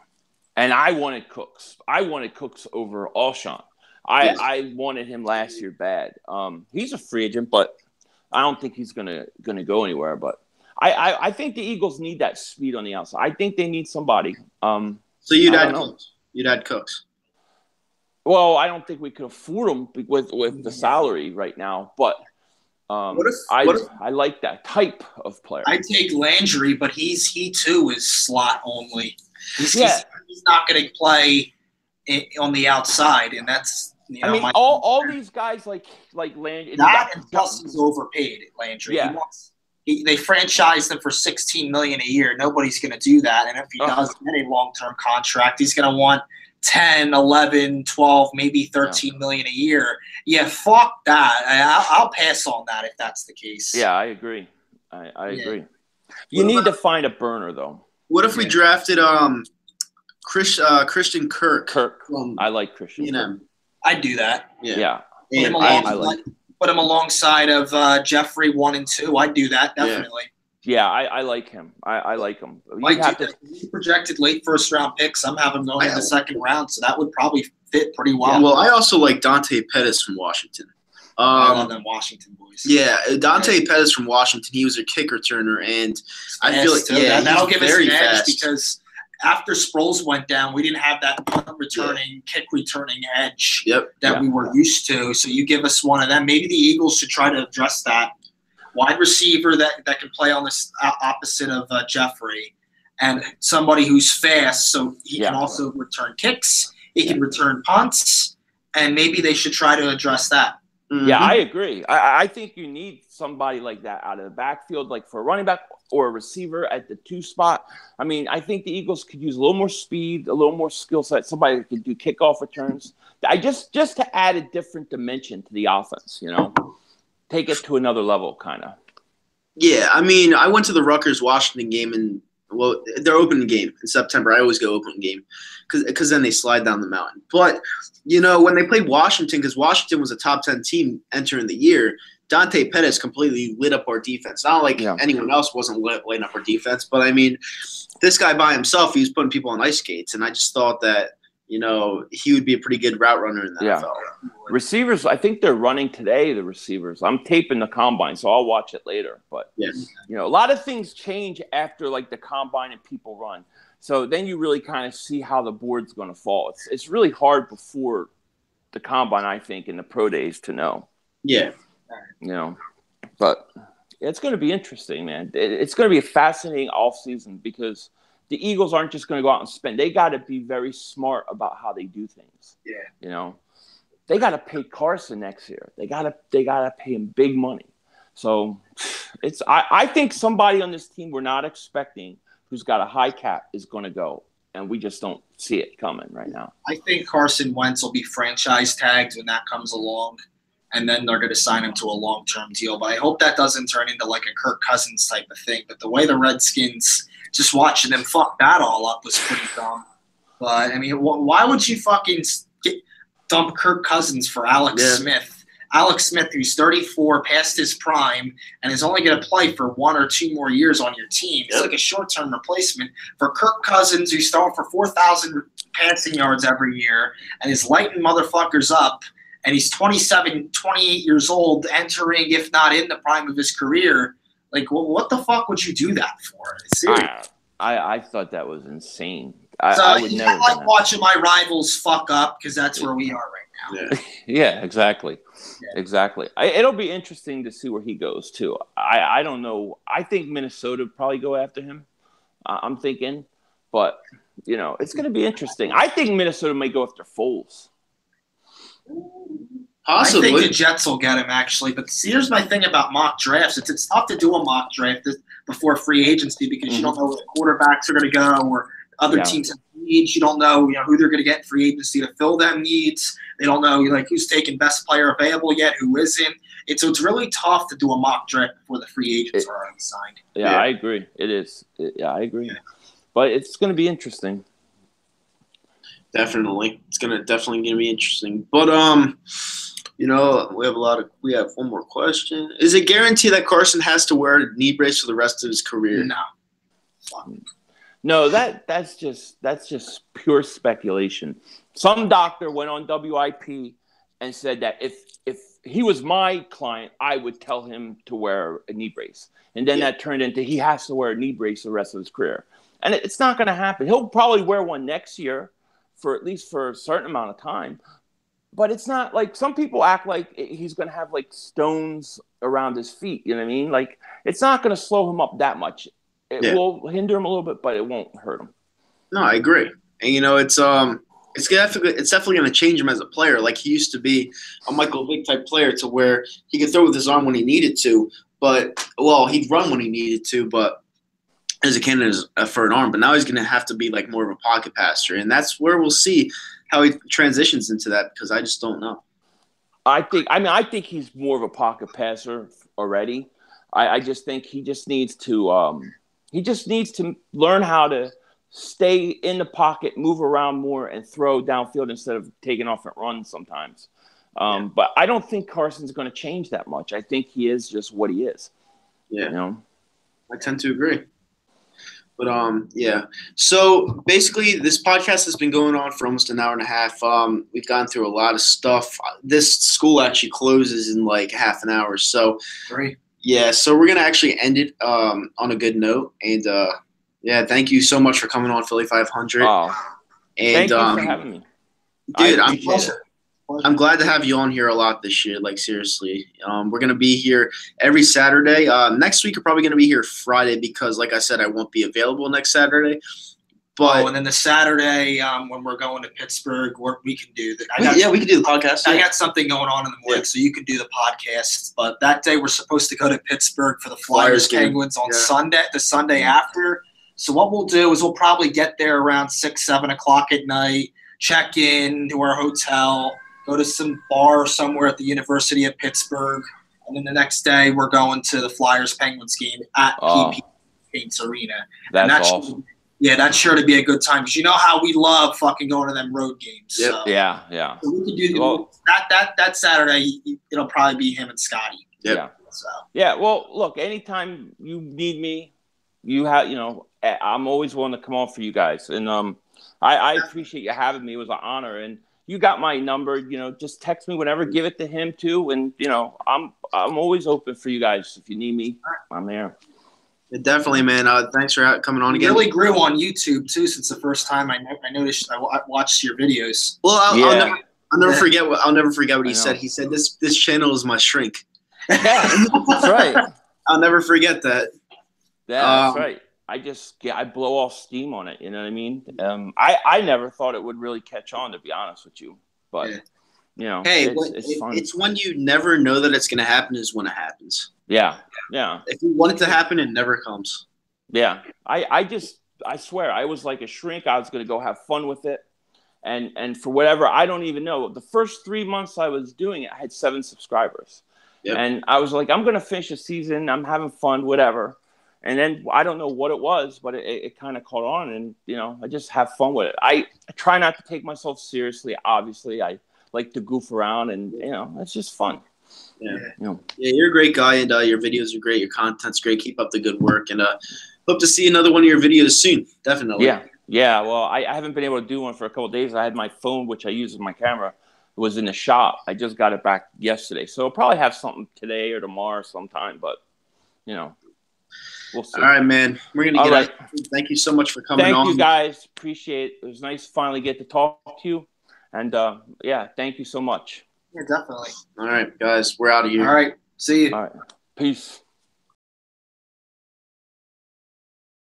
And I wanted Cooks. I wanted Cooks over Alshon. I wanted him last year bad. He's a free agent, but I don't think he's gonna go anywhere. But I think the Eagles need that speed on the outside. I think they need somebody. So you'd add Cooks. You'd add Cooks. Well, I don't think we could afford him with the salary right now, but I like that type of player. I take Landry, but he too is slot only. He's not going to play on the outside, and that's all these guys like Landry. That and plus he's overpaid at Landry. Yeah. They franchised him for $16 million a year. Nobody's going to do that, and if he does get a long-term contract, he's going to want 10, 11, 12, maybe 13 million a year. Yeah, fuck that. I'll pass on that if that's the case. Yeah, I agree. I agree. You need to find a burner, though. What if we drafted Christian Kirk? I like Christian Kirk. I'd do that. Yeah. Put him alongside of Jeffrey 1 and 2. I'd do that, definitely. Yeah, I like him. I like him. He projected late first-round picks. I'm having him going in the second round, so that would probably fit pretty well. Yeah, well, I also like Dante Pettis from Washington. I love them Washington boys. Yeah, Dante Pettis from Washington. He was a kick returner, and I feel like that'll give us an edge fast. Because after Sproles went down, we didn't have that kick returning edge that we were used to. So you give us one of them. Maybe the Eagles should try to address that. Wide receiver that can play on this opposite of Jeffrey, and somebody who's fast, so he can also return kicks. He can return punts, and maybe they should try to address that. Mm-hmm. Yeah, I agree. I think you need somebody like that out of the backfield, like for a running back or a receiver at the 2 spot. I mean, I think the Eagles could use a little more speed, a little more skill set, somebody that could do kickoff returns. Just to add a different dimension to the offense, take it to another level, kind of. Yeah, I mean, I went to the Rutgers-Washington game, and, their opening game in September. I always go opening game because then they slide down the mountain. But, when they played Washington, because Washington was a top 10 team entering the year, Dante Pettis completely lit up our defense. Not like anyone else wasn't lighting up our defense, but, I mean, this guy by himself, he was putting people on ice skates, and I just thought that, he would be a pretty good route runner in the NFL. Receivers, I think they're running today, the receivers. I'm taping the combine, so I'll watch it later. But, a lot of things change after, like, the combine and people run. So then you really kind of see how the board's going to fall. It's really hard before the combine, I think, in the pro days to know. Yeah. But it's going to be interesting, man. It's going to be a fascinating offseason because – the Eagles aren't just going to go out and spend. They got to be very smart about how they do things. Yeah. They got to pay Carson next year. They got to pay him big money. So I think somebody on this team we're not expecting who's got a high cap is going to go, and we just don't see it coming right now. I think Carson Wentz will be franchise tagged when that comes along, and then they're going to sign him to a long-term deal. But I hope that doesn't turn into like a Kirk Cousins type of thing. But the way the Redskins – just watching them fuck that all up was pretty dumb. But I mean, why would you fucking dump Kirk Cousins for Alex Smith? Alex Smith, who's 34, past his prime, and is only going to play for 1 or 2 more years on your team. It's like a short-term replacement for Kirk Cousins, who's throwing for 4,000 passing yards every year, and is lighting motherfuckers up. And he's 27, 28 years old, entering, if not in the prime of his career. Like, what the fuck would you do that for? Seriously. I thought that was insane. I would never like watching my rivals fuck up because that's where we are right now. Yeah, exactly. Yeah. Exactly. It'll be interesting to see where he goes, too. I don't know. I think Minnesota would probably go after him. I'm thinking. But, it's going to be interesting. I think Minnesota may go after Foles. Possibly. I think the Jets will get him, actually. But see, here's my thing about mock drafts. It's tough to do a mock draft before free agency because you don't know where the quarterbacks are going to go or other teams have needs. You don't know, who they're going to get in free agency to fill them needs. They don't know, who's taking best player available yet, who isn't. So it's really tough to do a mock draft before the free agents are already signed. Yeah, I agree. It is. I agree. Yeah. But it's going to be interesting. Definitely. It's definitely going to be interesting. But, we have one more question. Is it guaranteed that Carson has to wear a knee brace for the rest of his career? No. No, that's just pure speculation. Some doctor went on WIP and said that if he was my client, I would tell him to wear a knee brace. And then that turned into he has to wear a knee brace the rest of his career. And it's not going to happen. He'll probably wear one next year for at least for a certain amount of time. But it's not like some people act like he's going to have like stones around his feet. You know what I mean? Like it's not going to slow him up that much. It will hinder him a little bit, but it won't hurt him. No, I agree. And it's definitely going to change him as a player. Like he used to be a Michael Vick type player to where he could throw with his arm when he needed to, he'd run when he needed to, but as a candidate for an arm. But now he's going to have to be like more of a pocket passer, and that's where we'll see how he transitions into that because I just don't know. I think he's more of a pocket passer already. I just think he just needs to learn how to stay in the pocket, move around more, and throw downfield instead of taking off and run sometimes. But I don't think Carson's going to change that much. I think he is just what he is. Yeah. I tend to agree. But, So, basically, this podcast has been going on for almost an hour and a half. We've gone through a lot of stuff. This school actually closes in like half an hour. So, great. Yeah, so we're going to actually end it on a good note. And, thank you so much for coming on Philly.500. Oh, thank you for having me. Dude, I'm glad to have you on here a lot this year, like seriously. We're going to be here every Saturday. Next week, we're probably going to be here Friday because, like I said, I won't be available next Saturday. But and then the Saturday when we're going to Pittsburgh, we can do that. We can do the podcast. I got something going on in the morning, so you can do the podcast. But that day, we're supposed to go to Pittsburgh for the Flyers Penguins on Sunday, the Sunday after. So what we'll do is we'll probably get there around 6, 7 o'clock at night, check in to our hotel, go to some bar somewhere at the University of Pittsburgh, and then the next day we're going to the Flyers-Penguins game at PP Paints Arena. That's awesome. That's sure to be a good time because you know how we love fucking going to them road games. Yep. So. Yeah. So we can do that Saturday. It'll probably be him and Scotty. Yep. Yeah. So. Yeah. Well, look, anytime you need me, I'm always willing to come on for you guys, and I appreciate you having me. It was an honor, and you got my number. Just text me whenever. Give it to him too, and I'm always open for you guys. If you need me, I'm there. Yeah, definitely, man. Thanks for coming on again. You really grew on YouTube too since the first time I noticed. I watched your videos. Well, I'll never forget what he said. He said this channel is my shrink. Yeah, that's right. I'll never forget that. Yeah, that's right. I blow off steam on it. You know what I mean? I never thought it would really catch on, to be honest with you. But it's fun. It's when you never know that it's going to happen is when it happens. Yeah. If you want it to happen, it never comes. Yeah. I swear, I was like a shrink. I was going to go have fun with it. And for whatever, I don't even know. The first 3 months I was doing it, I had 7 subscribers. Yep. And I was like, I'm going to finish the season. I'm having fun, whatever. And then I don't know what it was, but it kind of caught on, and I just have fun with it. I try not to take myself seriously. Obviously, I like to goof around, and it's just fun. Yeah, you're a great guy, and your videos are great. Your content's great. Keep up the good work, and hope to see another one of your videos soon. Definitely. Yeah. Well, I haven't been able to do one for a couple of days. I had my phone, which I use as my camera, was in the shop. I just got it back yesterday, so I'll probably have something today or tomorrow sometime. But we'll see. All right, man. We're gonna get out. Thank you so much for coming on. Thank you, guys. Appreciate it. It was nice to finally get to talk to you. And thank you so much. Yeah, definitely. All right, guys. We're out of here. All right. See you. All right. Peace.